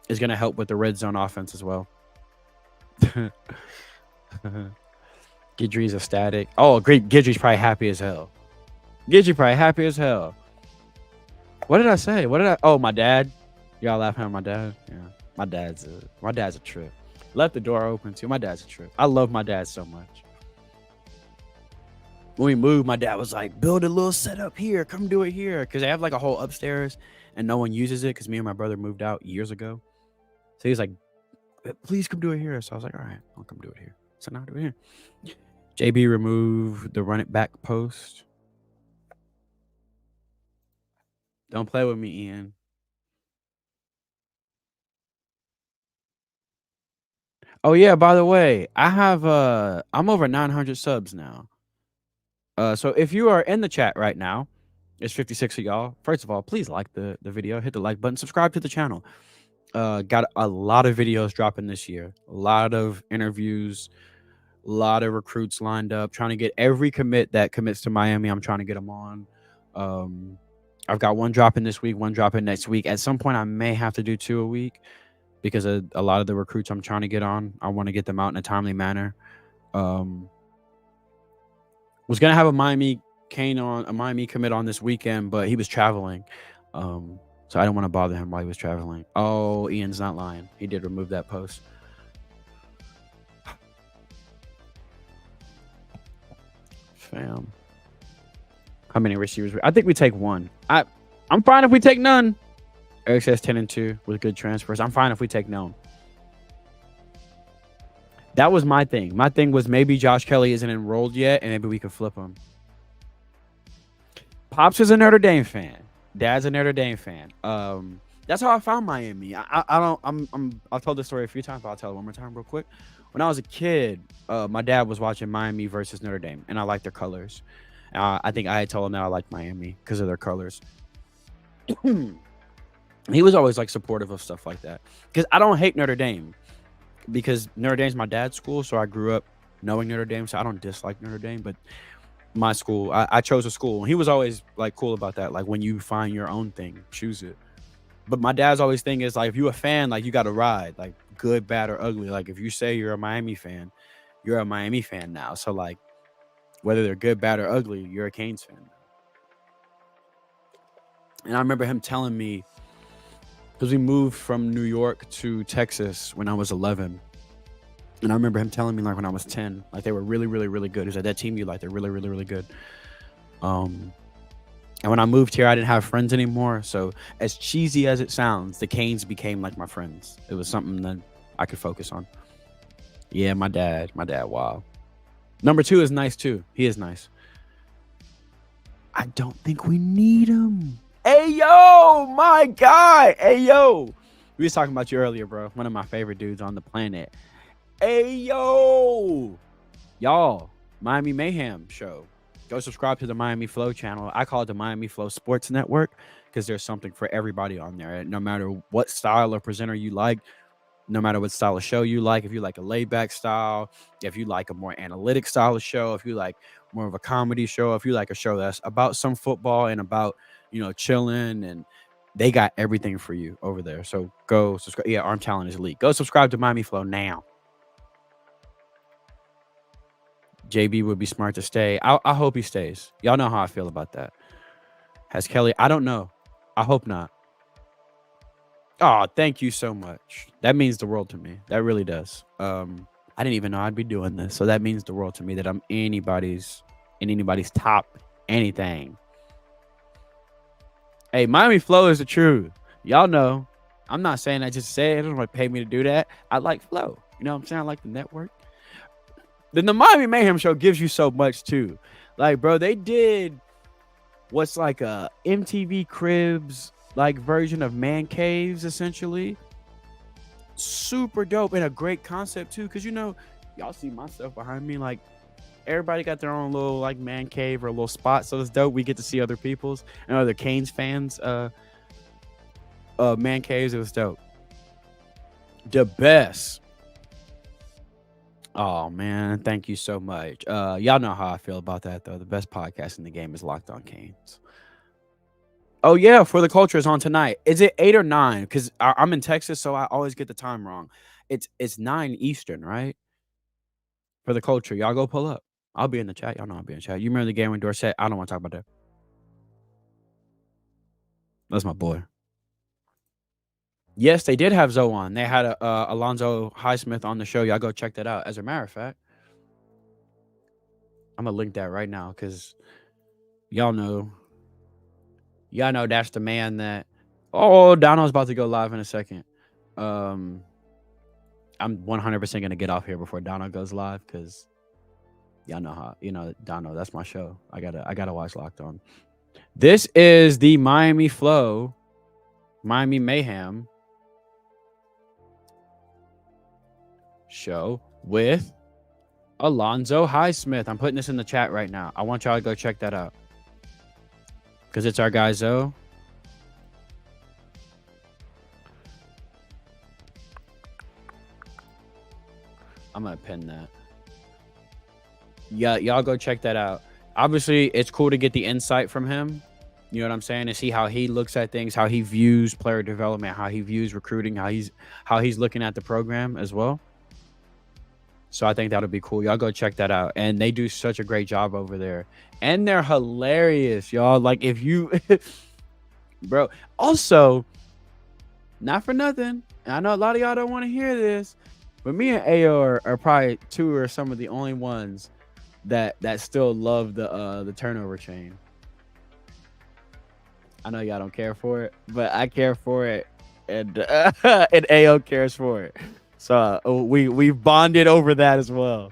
is going to help with the red zone offense as well. Gidry's ecstatic. Oh, great. Gidry's probably happy as hell. Gidry probably happy as hell. What did I say? Oh, my dad. Y'all laughing at my dad? Yeah. My dad's a trip. Left the door open too. My dad's a trip. I love my dad so much. When we moved, my dad was like, build a little setup here. Come do it here. Because they have like a whole upstairs and no one uses it because me and my brother moved out years ago. So he's like, please come do it here. So I was like, all right, I'll come do it here. So now I'll do it here. JB removed the run it back post. Don't play with me, Ian. Oh yeah, by the way, I'm over 900 subs now. So if you are in the chat right now, it's 56 of y'all. First of all, please like the video, hit the like button, subscribe to the channel. Got a lot of videos dropping this year, a lot of interviews, a lot of recruits lined up, trying to get every commit that commits to Miami. I'm trying to get them on. I've got one dropping this week, one dropping next week. At some point, I may have to do 2 a week because a lot of the recruits I'm trying to get on, I want to get them out in a timely manner. Was gonna have a Miami commit on this weekend, but he was traveling. So I don't want to bother him while he was traveling. Oh, Ian's not lying. He did remove that post. Fam. How many receivers? I think we take one. I'm fine if we take none. Eric says 10-2 with good transfers. I'm fine if we take none. That was my thing. My thing was maybe Josh Kelly isn't enrolled yet, and maybe we could flip him. Pops is a Notre Dame fan. Dad's a Notre Dame fan. That's how I found Miami. I've told this story a few times, but I'll tell it one more time real quick. When I was a kid, my dad was watching Miami versus Notre Dame, and I liked their colors. I think I had told him that I liked Miami because of their colors. He was always like supportive of stuff like that. Because I don't hate Notre Dame. Because Notre Dame's my dad's school, so I grew up knowing Notre Dame, so I don't dislike Notre Dame. But my school, I chose a school. And he was always like cool about that. Like when you find your own thing, choose it. But my dad's always thing is like if you're a fan, like you got to ride, like good, bad, or ugly. Like if you say you're a Miami fan, you're a Miami fan now. So like whether they're good, bad, or ugly, you're a Canes fan. And I remember him telling me, because we moved from New York to Texas when I was 11. And I remember him telling me like when I was 10, like they were really, really, really good. He said, that team you like, they're really, really, really good. And when I moved here, I didn't have friends anymore. So as cheesy as it sounds, the Canes became like my friends. It was something that I could focus on. Yeah, my dad, wow. Number 2 is nice too. He is nice. I don't think we need him. Hey, yo, my guy. Hey, yo. We was talking about you earlier, bro. One of my favorite dudes on the planet. Hey, yo. Y'all, Miami Mayhem show. Go subscribe to the Miami Flow channel. I call it the Miami Flow Sports Network because there's something for everybody on there. No matter what style of presenter you like, no matter what style of show you like, if you like a laid back style, if you like a more analytic style of show, if you like more of a comedy show, if you like a show that's about some football and about, chilling, and they got everything for you over there. So go subscribe. Yeah, Arm Talent is elite. Go subscribe to Miami Flow now. JB would be smart to stay. I hope he stays. Y'all know how I feel about that. Has Kelly? I don't know. I hope not. Oh, thank you so much. That means the world to me. That really does. I didn't even know I'd be doing this. So that means the world to me that I'm in anybody's top anything. Hey, Miami Flow is the truth. Y'all know. I'm not saying I just say it. I don't want to pay me to do that. I like Flow. You know what I'm saying? I like the network. Then the Miami Mayhem show gives you so much too. Like, bro, they did what's like a MTV Cribs like version of Man Caves, essentially. Super dope and a great concept too, because y'all see my stuff behind me. Like, everybody got their own little like man cave or a little spot, so it's dope. We get to see other people's and other Canes fans man caves. It was dope. The best. Oh man, thank you so much. Y'all know how I feel about that though. The best podcast in the game is Locked On Canes. Oh yeah, For the Culture is on tonight. Is it 8 or 9? Because I'm in Texas, so I always get the time wrong. It's 9 Eastern, right? For the Culture, y'all go pull up. I'll be in the chat. Y'all know I'll be in the chat. You remember the game when Dorsett? I don't want to talk about that. That's my boy. Yes, they did have Zoe on. They had Alonzo Highsmith on the show. Y'all go check that out. As a matter of fact, I'm gonna link that right now because y'all know that's the man that. Oh, Donald's about to go live in a second. I'm 100% gonna get off here before Donald goes live because y'all know how Donald. That's my show. I gotta watch Locked On. This is the Miami Flow, Miami Mayhem show with Alonzo Highsmith. I'm putting this in the chat right now. I want y'all to go check that out because it's our guy Zoe. I'm gonna pin that. Yeah, y'all go check that out. Obviously, it's cool to get the insight from him. You know what I'm saying? To see how he looks at things, how he views player development, how he views recruiting, how he's looking at the program as well. So I think that'll be cool. Y'all go check that out. And they do such a great job over there. And they're hilarious, y'all. Like, if you bro. Also, not for nothing, and I know a lot of y'all don't want to hear this, but me and Ayo are probably two or some of the only ones that still love the turnover chain. I know y'all don't care for it, but I care for it, and and Ayo cares for it. So we've bonded over that as well.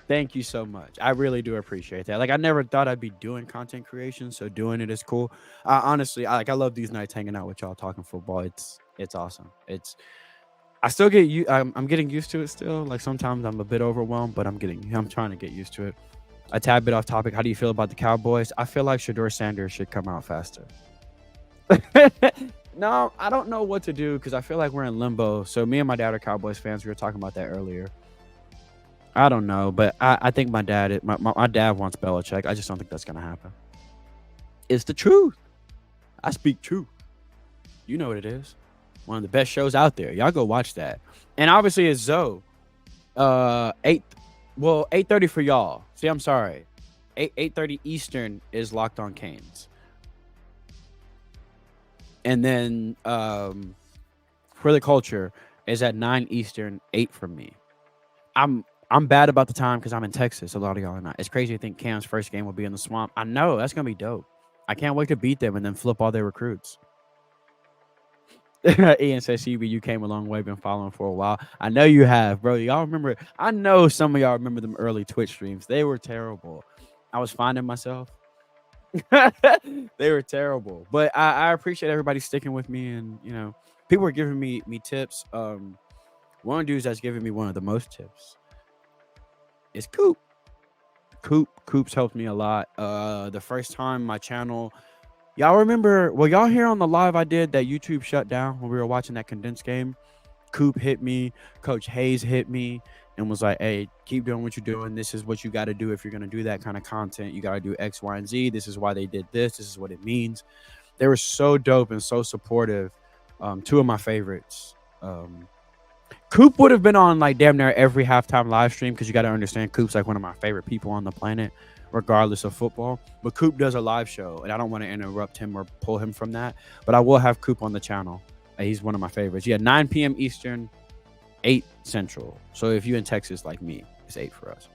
Thank you so much. I really do appreciate that. Like, I never thought I'd be doing content creation, so doing it is cool. Honestly, I love these nights hanging out with y'all talking football. It's awesome. I still I'm getting used to it still. Like, sometimes I'm a bit overwhelmed, but I'm trying to get used to it. A tad bit off topic. How do you feel about the Cowboys? I feel like Shedeur Sanders should come out faster. No, I don't know what to do because I feel like we're in limbo. So me and my dad are Cowboys fans. We were talking about that earlier. I don't know, but I think my dad wants Belichick. I just don't think that's going to happen. It's the truth. I speak truth. You know what it is. One of the best shows out there. Y'all go watch that. And obviously it's Zoe. 8:30 for y'all. See, I'm sorry. 8:30 Eastern is Locked On Canes. And then For the Culture is at 9 Eastern, 8 for me. I'm bad about the time because I'm in Texas. A lot of y'all are not. It's crazy to think Cam's first game will be in the swamp. I know. That's going to be dope. I can't wait to beat them and then flip all their recruits. Ian says, CB, you came a long way, been following for a while. I know you have, bro. Y'all remember? I know some of y'all remember them early Twitch streams. They were terrible. I was finding myself. They were terrible. But I appreciate everybody sticking with me, and people are giving me tips. One of the dudes that's giving me one of the most tips is Coop. Coop's helped me a lot. The first time my channel, y'all remember? Well, y'all hear on the live I did that YouTube shut down when we were watching that condensed game. Coop hit me, Coach Hayes hit me, and was like, "Hey, keep doing what you're doing. This is what you got to do if you're gonna do that kind of content. You got to do X, Y, and Z. This is why they did this. This is what it means." They were so dope and so supportive. Two of my favorites. Coop would have been on like damn near every halftime live stream, because you got to understand Coop's like one of my favorite people on the planet, regardless of football. But Coop does a live show, and I don't want to interrupt him or pull him from that. But I will have Coop on the channel. He's one of my favorites. Yeah, 9 p.m. Eastern, 8 Central. So if you in Texas like me, it's 8 for us.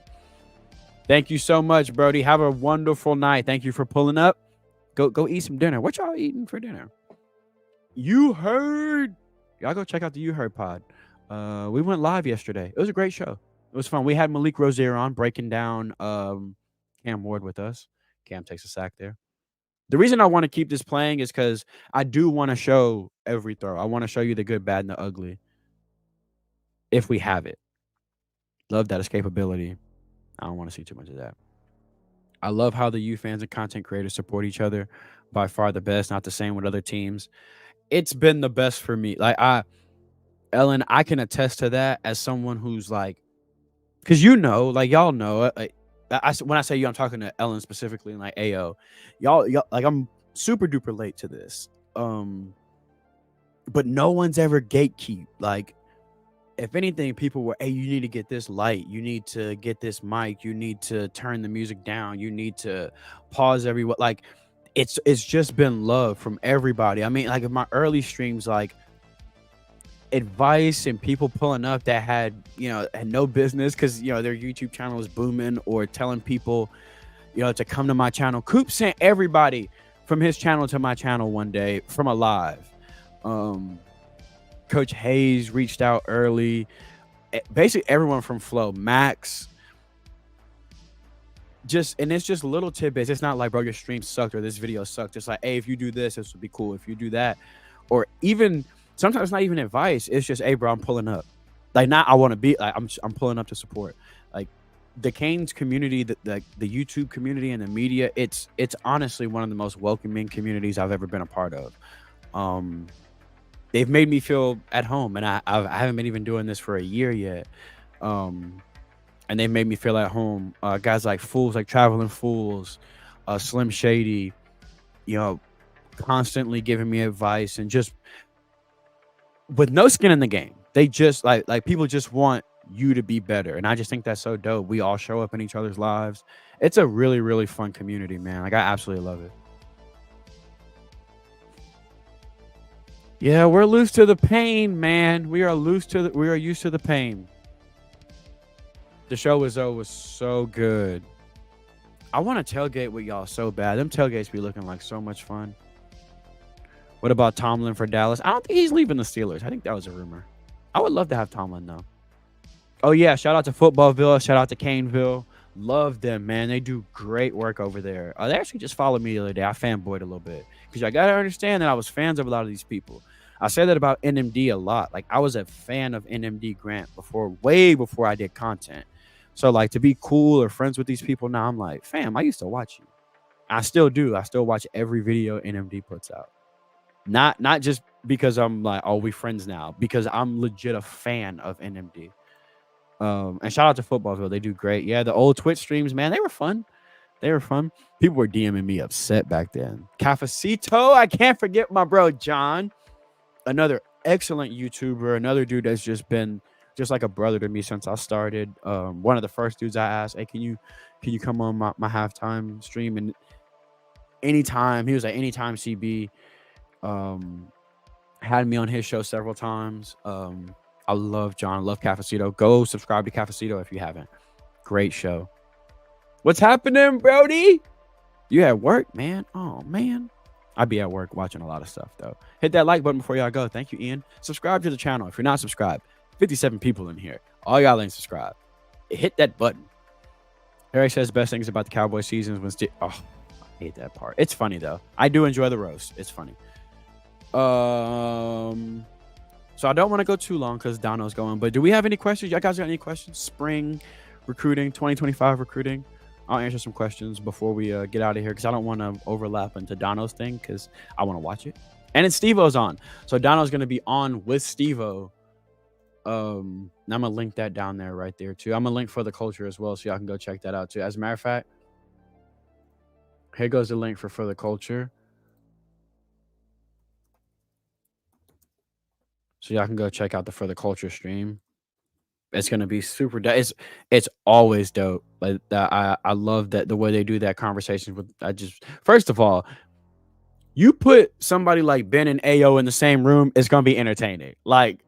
Thank you so much, Brody. Have a wonderful night. Thank you for pulling up. Go eat some dinner. What y'all eating for dinner? You Heard. Y'all go check out the You Heard pod. We went live yesterday. It was a great show. It was fun. We had Malik Rozier on breaking down Cam Ward with us. Cam takes a sack there. The reason I want to keep this playing is because I do want to show every throw. I want to show you the good, bad, and the ugly, if we have it. Love that escapability. I don't want to see too much of that. I love how the U fans and content creators support each other. By far the best. Not the same with other teams. It's been the best for me. Like Ellen, I can attest to that as someone who's like, because like y'all know, when I say you, I'm talking to Ellen specifically, and like AO, y'all like I'm super duper late to this. But no one's ever gatekeep. Like, if anything, people were, hey, you need to get this light, you need to get this mic, you need to turn the music down, you need to pause everyone. Like, it's just been love from everybody. I mean, like in my early streams, like advice and people pulling up that had no business because their YouTube channel was booming, or telling people to come to my channel. Coop sent everybody from his channel to my channel one day from a live. Coach Hayes reached out early. Basically everyone from Flow, Max, and it's just little tidbits. It's not like, bro, your stream sucked or this video sucked. It's like, hey, if you do this would be cool. If you do that, or even sometimes it's not even advice. It's just, hey, bro, I'm pulling up. Like, not I want to be like, I'm pulling up to support. Like the Canes community, the YouTube community and the media, it's honestly one of the most welcoming communities I've ever been a part of. They've made me feel at home, and I haven't been even doing this for a year yet. And they made me feel at home. Guys like Fools, like Traveling Fools, Slim Shady, constantly giving me advice, and just with no skin in the game. They just like people just want you to be better. And I just think that's so dope. We all show up in each other's lives. It's a really, really fun community, man. Like, I absolutely love it. Yeah, we're loose to the pain, man. We are used to the pain. The show was so good. I want to tailgate with y'all so bad. Them tailgates be looking like so much fun. What about Tomlin for Dallas? I don't think he's leaving the Steelers. I think that was a rumor. I would love to have Tomlin, though. Oh, yeah. Shout out to Footballville. Shout out to Caneville. Love them, man. They do great work over there. They actually just followed me the other day. I fanboyed a little bit. Because I got to understand that I was fans of a lot of these people. I say that about NMD a lot. Like, I was a fan of NMD Grant way before I did content. So, like, to be cool or friends with these people now, I'm like, fam, I used to watch you. I still do. I still watch every video NMD puts out. Not just because I'm like, oh, we friends now. Because I'm legit a fan of NMD. And shout out to Footballville. They do great. Yeah, the old Twitch streams, man, they were fun. People were DMing me upset back then. Cafecito, I can't forget my bro John. Another excellent YouTuber. Another dude that's just been just like a brother to me since I started. One of the first dudes I asked, hey, can you come on my halftime stream? And anytime, he was like, anytime, CB. Had me on his show several times. I love John. I love Cafecito. Go subscribe to Cafecito if you haven't. Great show. What's happening, Brody? You at work, man? Oh, man. I'd be at work watching a lot of stuff, though. Hit that like button before y'all go. Thank you, Ian. Subscribe to the channel if you're not subscribed. 57 people in here. All y'all ain't subscribed. Hit that button. Harry says best things about the Cowboy seasons when hate that part. It's funny though. I do enjoy the roast. It's funny. So I don't want to go too long because Dono's going. But do we have any questions? Y'all guys got any questions? Spring recruiting, 2025 recruiting. I'll answer some questions before we get out of here because I don't want to overlap into Dono's thing because I want to watch it. And it's Steve-O's on. So Dono's going to be on with Steve-O. I'm going to link that down there right there too. I'm going to link for the culture as well so y'all can go check that out too. As a matter of fact, here goes the link for the culture. So y'all can go check out the For the Culture stream. It's gonna be super. It's always dope. Like that. I love that the way they do that conversation with. I just first of all, you put somebody like Ben and Ao in the same room, it's gonna be entertaining. Like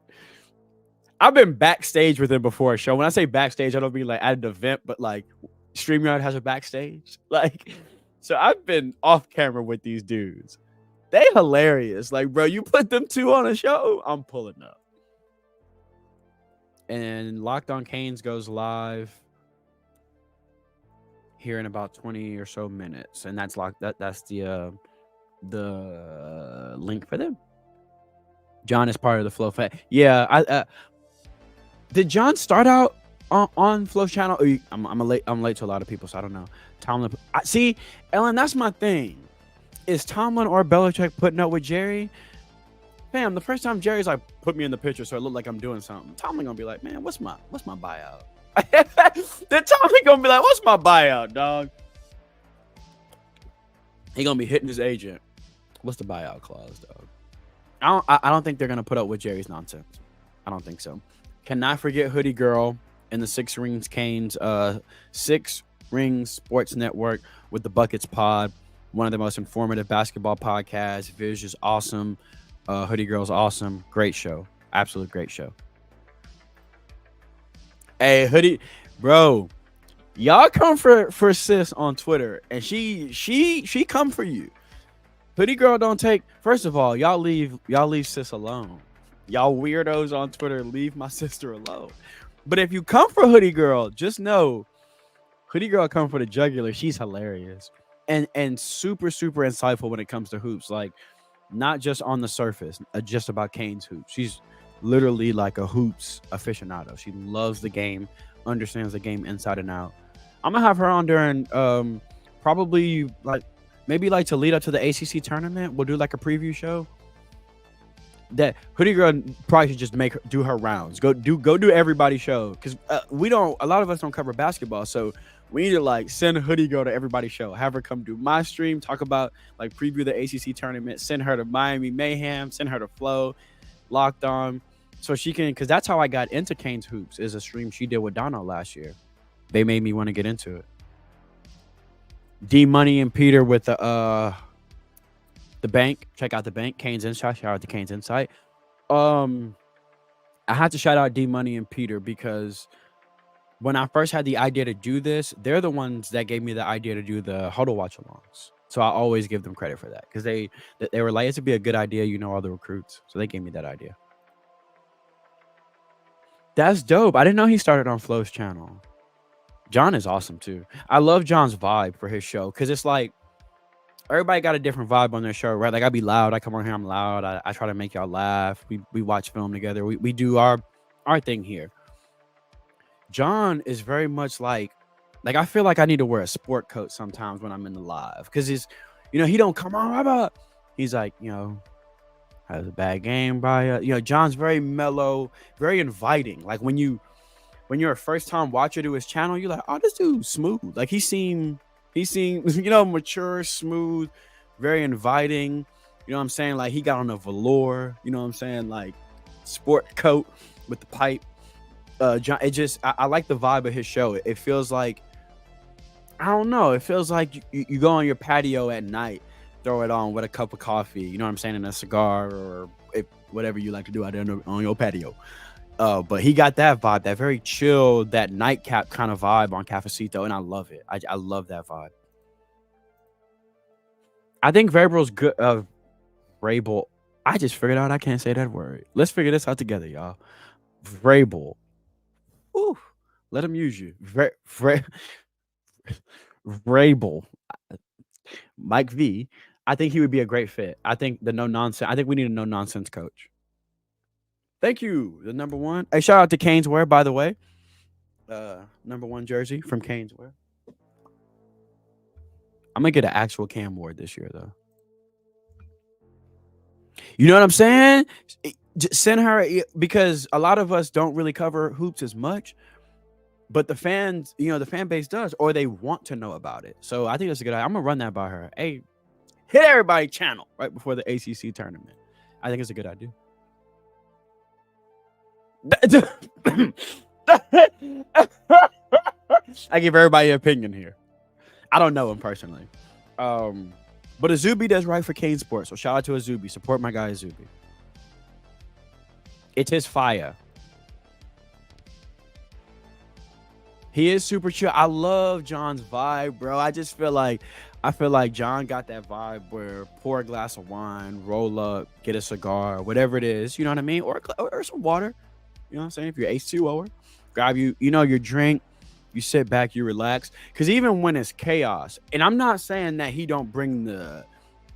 I've been backstage with him before a show. When I say backstage, I don't mean like at an event, but like StreamYard has a backstage. Like, so I've been off camera with these dudes. They hilarious. Like, bro, you put them two on a show, I'm pulling up. And Locked on Canes goes live here in about 20 or so minutes, and that's that's the link for them. John is part of the Flow Fest. Yeah, I did John start out on Flow's channel? I'm late to a lot of people, so I don't know. Tomlin, see, Ellen, that's my thing. Is Tomlin or Belichick putting up with Jerry? Fam, the first time Jerry's like, put me in the picture so it look like I'm doing something, Tomlin gonna be like, man, what's my buyout? Then Tomlin gonna be like, what's my buyout, dog? He gonna be hitting his agent. What's the buyout clause, dog? I don't think they're gonna put up with Jerry's nonsense. I don't think so. Cannot forget Hoodie Girl and the Six Rings Canes, Six Rings Sports Network with the Buckets Pod, one of the most informative basketball podcasts. Viz is awesome. Hoodie Girl's awesome. Great show. Absolute great show. Hey, Hoodie, bro, y'all come for sis on Twitter, and she come for you. Hoodie Girl don't take. First of all, y'all leave sis alone. Y'all weirdos on Twitter, leave my sister alone. But if you come for Hoodie Girl, just know Hoodie Girl come for the jugular. She's hilarious and super super insightful when it comes to hoops. Like, not just on the surface, just about Canes hoops. She's literally like a hoops aficionado. She loves the game, understands the game inside and out. I'm gonna have her on during probably like maybe like to lead up to the ACC tournament. We'll do like a preview show. That Hoodie Girl probably should just do her rounds. Go do everybody's show because we don't. A lot of us don't cover basketball, so we need to like send Hoodie Girl to everybody's show. Have her come do my stream, talk about like preview the ACC tournament. Send her to Miami Mayhem. Send her to Flow, Locked On, so she can. Because that's how I got into Canes Hoops. Is a stream she did with Dono last year. They made me want to get into it. D Money and Peter with the bank. Check out the bank. Canes Insight. Shout out to Canes Insight. I had to shout out D Money and Peter because when I first had the idea to do this, they're the ones that gave me the idea to do the huddle watch-alongs. So I always give them credit for that because they were like, it would be a good idea, you know, all the recruits. So they gave me that idea. That's dope. I didn't know he started on Flo's channel. John is awesome too. I love John's vibe for his show because it's like everybody got a different vibe on their show, right? Like I be loud. I come on here, I'm loud. I try to make y'all laugh. We watch film together. We do our thing here. John is very much like I feel like I need to wear a sport coat sometimes when I'm in the live because he's, you know, he don't come on about. He's like, you know, has a bad game by you know. John's very mellow, very inviting. Like when you're a first time watcher to his channel, you're like, oh, this dude's smooth. Like he seems you know, mature, smooth, very inviting. You know what I'm saying? Like he got on a velour. You know what I'm saying? Like sport coat with the pipe. John, I like the vibe of his show. It feels like, I don't know. It feels like you go on your patio at night, throw it on with a cup of coffee. You know what I'm saying? And a cigar or whatever you like to do out there on your patio. But he got that vibe, that very chill, that nightcap kind of vibe on Cafecito, and I love it. I love that vibe. I think Vrabel's good. Vrabel. I just figured out I can't say that word. Let's figure this out together, y'all. Vrabel. Ooh, let him use you. Vrabel. Mike V. I think he would be a great fit. I think the no nonsense. I think we need a no nonsense coach. Thank you. The number one. Hey, shout out to Caneswear, by the way. Number one jersey from Caneswear. I'm gonna get an actual Cam Ward this year, though. You know what I'm saying? Send her because a lot of us don't really cover hoops as much, but the fans, the fan base does, or they want to know about it. So I think that's a good idea. I'm gonna run that by her. Hey, hit everybody channel right before the ACC tournament. I think it's a good idea. I give everybody an opinion here. I don't know him personally. But Azubi does right for Kane Sports. So shout out to Azubi. Support my guy Azubi. It's his fire. He is super chill. I love John's vibe, bro. I feel like John got that vibe where pour a glass of wine, roll up, get a cigar, whatever it is. You know what I mean? Or some water. You know what I'm saying? If you're H2O'er, grab your drink. You sit back, you relax. Because even when it's chaos, and I'm not saying that he don't bring the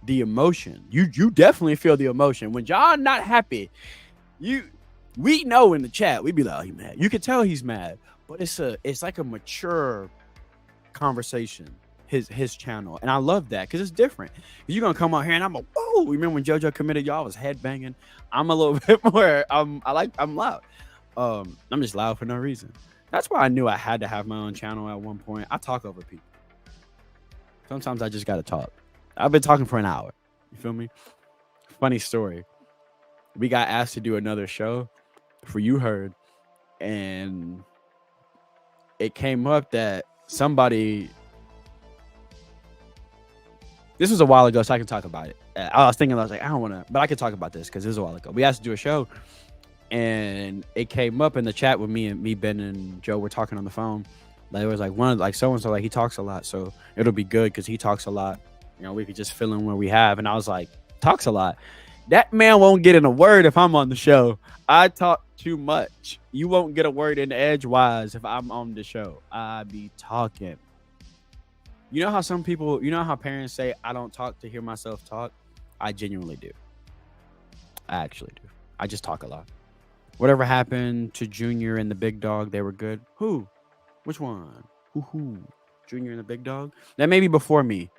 emotion. You definitely feel the emotion. When John not happy, we know in the chat, we be like, oh, he's mad. You can tell he's mad. But it's like a mature conversation, his channel. And I love that because it's different. You're going to come out here and I'm like, whoa. Remember when JoJo committed, y'all was headbanging? I'm a little bit more, I'm loud. I'm just loud for no reason. That's why I knew I had to have my own channel at one point. I talk over people. Sometimes I just got to talk. I've been talking for an hour. You feel me? Funny story. We got asked to do another show for You Heard. And it came up that somebody... This was a while ago, so I can talk about it. I was like, I don't want to... But I can talk about this because this was a while ago. We asked to do a show. And it came up in the chat with me, Ben, and Joe were talking on the phone. Like, it was like so-and-so, like, he talks a lot, so it'll be good because he talks a lot. We could just fill in where we have. And I was like, talks a lot. That man won't get in a word if I'm on the show. I talk too much. You won't get a word in edgewise if I'm on the show. I be talking. You know how some people, how parents say, I don't talk to hear myself talk? I genuinely do. I actually do. I just talk a lot. Whatever happened to Junior and the Big Dog, they were good. Who? Which one? Who? Junior and the Big Dog? That may be before me.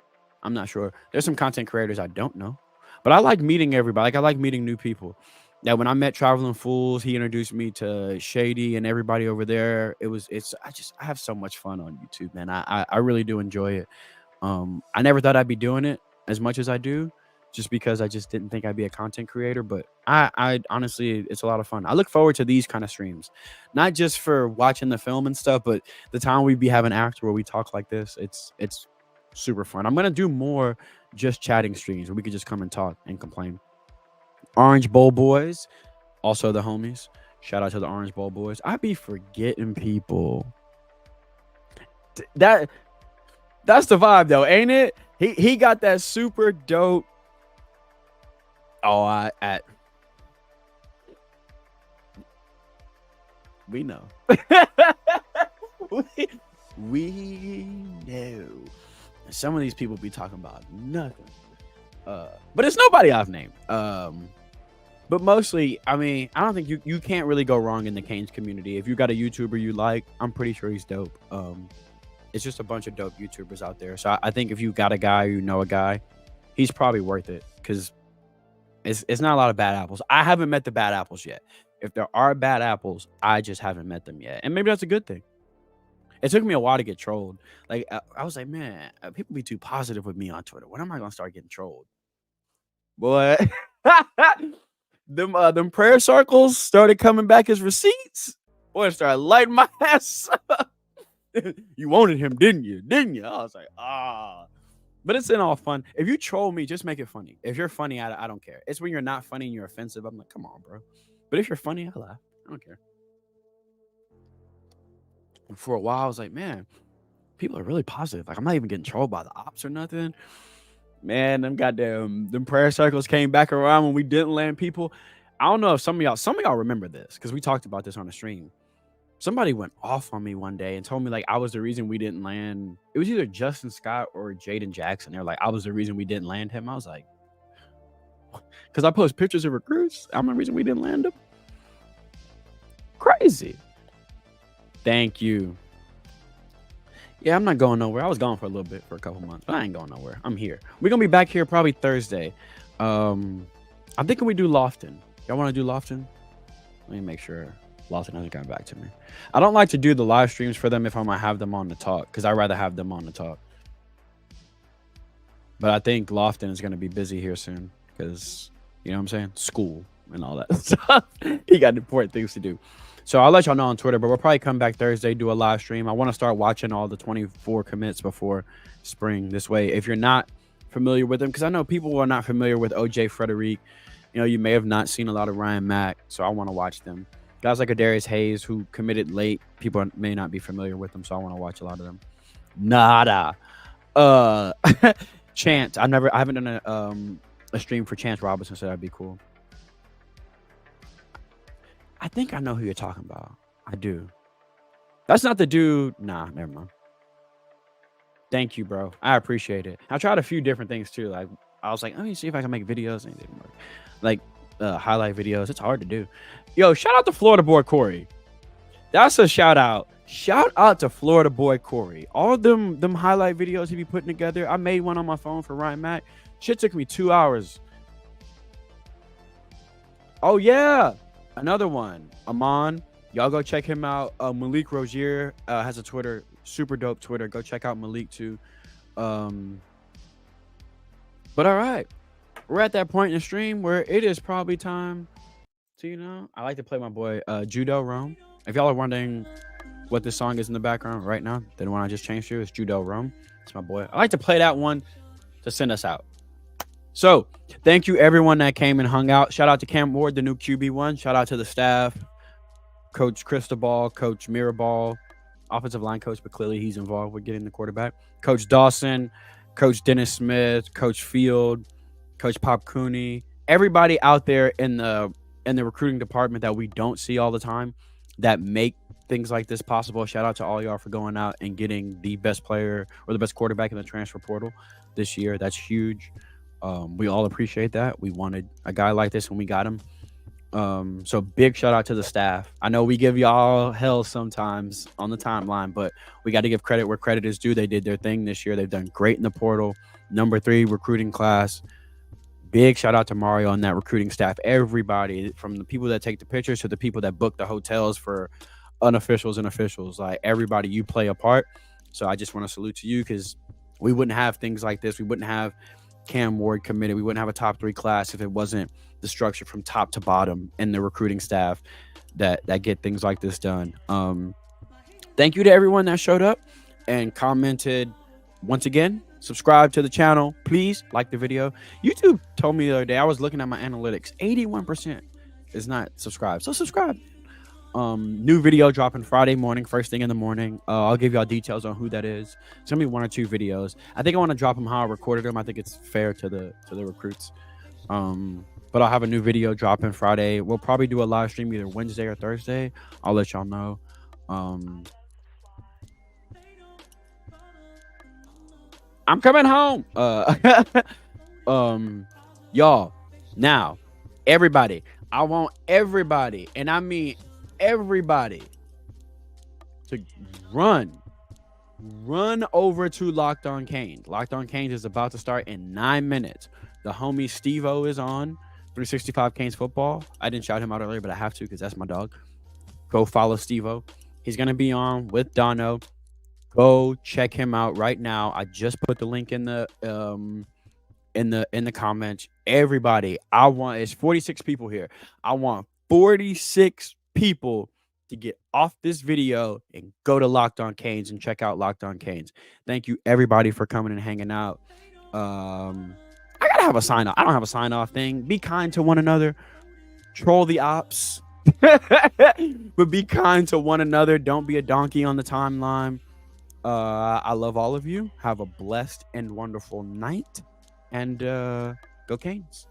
I'm not sure. There's some content creators I don't know. But I like meeting everybody. Like, I like meeting new people. Now, when I met Traveling Fools, he introduced me to Shady and everybody over there. I have so much fun on YouTube, man. I really do enjoy it. I never thought I'd be doing it as much as I do, just because I just didn't think I'd be a content creator. But I honestly, it's a lot of fun. I look forward to these kind of streams, not just for watching the film and stuff, but the time we be having after where we talk like this. It's super fun. I'm going to do more just chatting streams where we could just come and talk and complain. Orange Bowl Boys, also the homies. Shout out to the Orange Bowl Boys. I be forgetting people. That's the vibe though, ain't it? He got that super dope. Oh, we know. we know. Some of these people be talking about nothing. But it's nobody I've named. But mostly, I mean, I don't think you can't really go wrong in the Canes community. If you got a YouTuber you like, I'm pretty sure he's dope. It's just a bunch of dope YouTubers out there. So I think if you got a guy, a guy, he's probably worth it because it's not a lot of bad apples. I haven't met the bad apples yet. If there are bad apples, I just haven't met them yet. And maybe that's a good thing. It took me a while to get trolled. Like, I was like, man, people be too positive with me on Twitter. When am I going to start getting trolled? Boy, them prayer circles started coming back as receipts. Boy, I started lighting my ass up. You wanted him, didn't you? I was like, But it's in all fun. If you troll me, just make it funny. If you're funny, I don't care. It's when you're not funny and you're offensive. I'm like, come on, bro. But if you're funny, I laugh. I don't care. And for a while, I was like, man, people are really positive. Like, I'm not even getting trolled by the ops or nothing. Man, them prayer circles came back around when we didn't land people. I don't know if some of y'all remember this because we talked about this on the stream. somebody went off on me one day and told me like I was the reason we didn't land. It was either Justin Scott or Jaden Jackson. They're like, I was the reason we didn't land him. I was like, because I post pictures of recruits. I'm the reason we didn't land him. Crazy. Thank you. Yeah, I'm not going nowhere. I was gone for a little bit, for a couple months, but I ain't going nowhere. I'm here. We're gonna be back here probably Thursday. I'm thinking we do Lofton. Y'all want to do Lofton? Let me make sure Lofton hasn't gotten back to me. I don't like to do the live streams for them if I'm gonna have them on the talk, because I'd rather have them on the talk. But I think Lofton is gonna be busy here soon, because you know what I'm saying? School and all that stuff. He got important things to do. So I'll let y'all know on Twitter, but we'll probably come back Thursday, do a live stream. I want to start watching all the 24 commits before spring. This way, if you're not familiar with them, because I know people who are not familiar with OJ Frederick, you know, you may have not seen a lot of Ryan Mack, so I want to watch them. Guys like Adarius Hayes, who committed late, people may not be familiar with them, so I want to watch a lot of them. Nada. Chance. I haven't done a stream for Chance Robinson, so that'd be cool. I think I know who you're talking about. I do. That's not the dude. Nah, never mind. Thank you, bro. I appreciate it. I tried a few different things too. Like I was like, let me see if I can make videos, and it didn't work. Like highlight videos. It's hard to do. Yo, shout out to Florida boy Corey. That's a shout out. Shout out to Florida boy Corey. All them highlight videos he be putting together. I made one on my phone for Ryan Mack. Shit took me 2 hours. Oh yeah. Another one, Amon. Y'all go check him out. Malik Rozier has a Twitter, super dope Twitter. Go check out Malik too. But all right, we're at that point in the stream where it is probably time to, you know, I like to play my boy Judo Rome. If y'all are wondering what this song is in the background right now, the one I just changed to is Judo Rome. It's my boy. I like to play that one to send us out. So thank you everyone that came and hung out. Shout out to Cam Ward, the new QB1. Shout out to the staff, Coach Cristobal, Coach Mirabal, offensive line coach, but clearly he's involved with getting the quarterback. Coach Dawson, Coach Dennis Smith, Coach Field, Coach Pop Cooney, everybody out there in the recruiting department that we don't see all the time that make things like this possible. Shout out to all y'all for going out and getting the best player or the best quarterback in the transfer portal this year. That's huge. We all appreciate that. We wanted a guy like this when we got him. So big shout out to the staff. I know we give y'all hell sometimes on the timeline, but we got to give credit where credit is due. They did their thing this year. They've done great in the portal. Number 3 recruiting class. Big shout out to Mario and that recruiting staff. Everybody, from the people that take the pictures to the people that book the hotels for unofficials and officials. Like everybody, you play a part. So I just want to salute to you, because we wouldn't have things like this. We wouldn't have Cam Ward committed. We wouldn't have a top 3 class if it wasn't the structure from top to bottom and the recruiting staff that get things like this done. Thank you to everyone that showed up and commented. Once again, subscribe to the channel. Please like the video. YouTube told me the other day, I was looking at my analytics, 81% is not subscribed. So subscribe. New video dropping Friday morning, first thing in the morning. I'll give y'all details on who that is. It's gonna be 1 or 2 videos. I think I want to drop them how I recorded them. I think it's fair to the recruits. But I'll have a new video dropping Friday. We'll probably do a live stream either Wednesday or Thursday. I'll let y'all know. I'm coming home. Y'all, now, everybody, I want everybody, and I mean everybody, to run over to Locked On Canes. Locked On Canes is about to start in 9 minutes. The homie Steve-O is on 365 Canes football. I didn't shout him out earlier, but I have to because that's my dog. Go follow Steve-O. He's going to be on with Dono. Go check him out right now. I just put the link in the comments. Everybody, it's 46 people here. I want 46 people to get off this video and go to Locked On Canes and check out Locked On Canes. Thank you everybody for coming and hanging out. I gotta have a sign off. I don't have a sign off thing. Be kind to one another. Troll the ops. But be kind to one another. Don't be a donkey on the timeline. I love all of you. Have a blessed and wonderful night. And go Canes.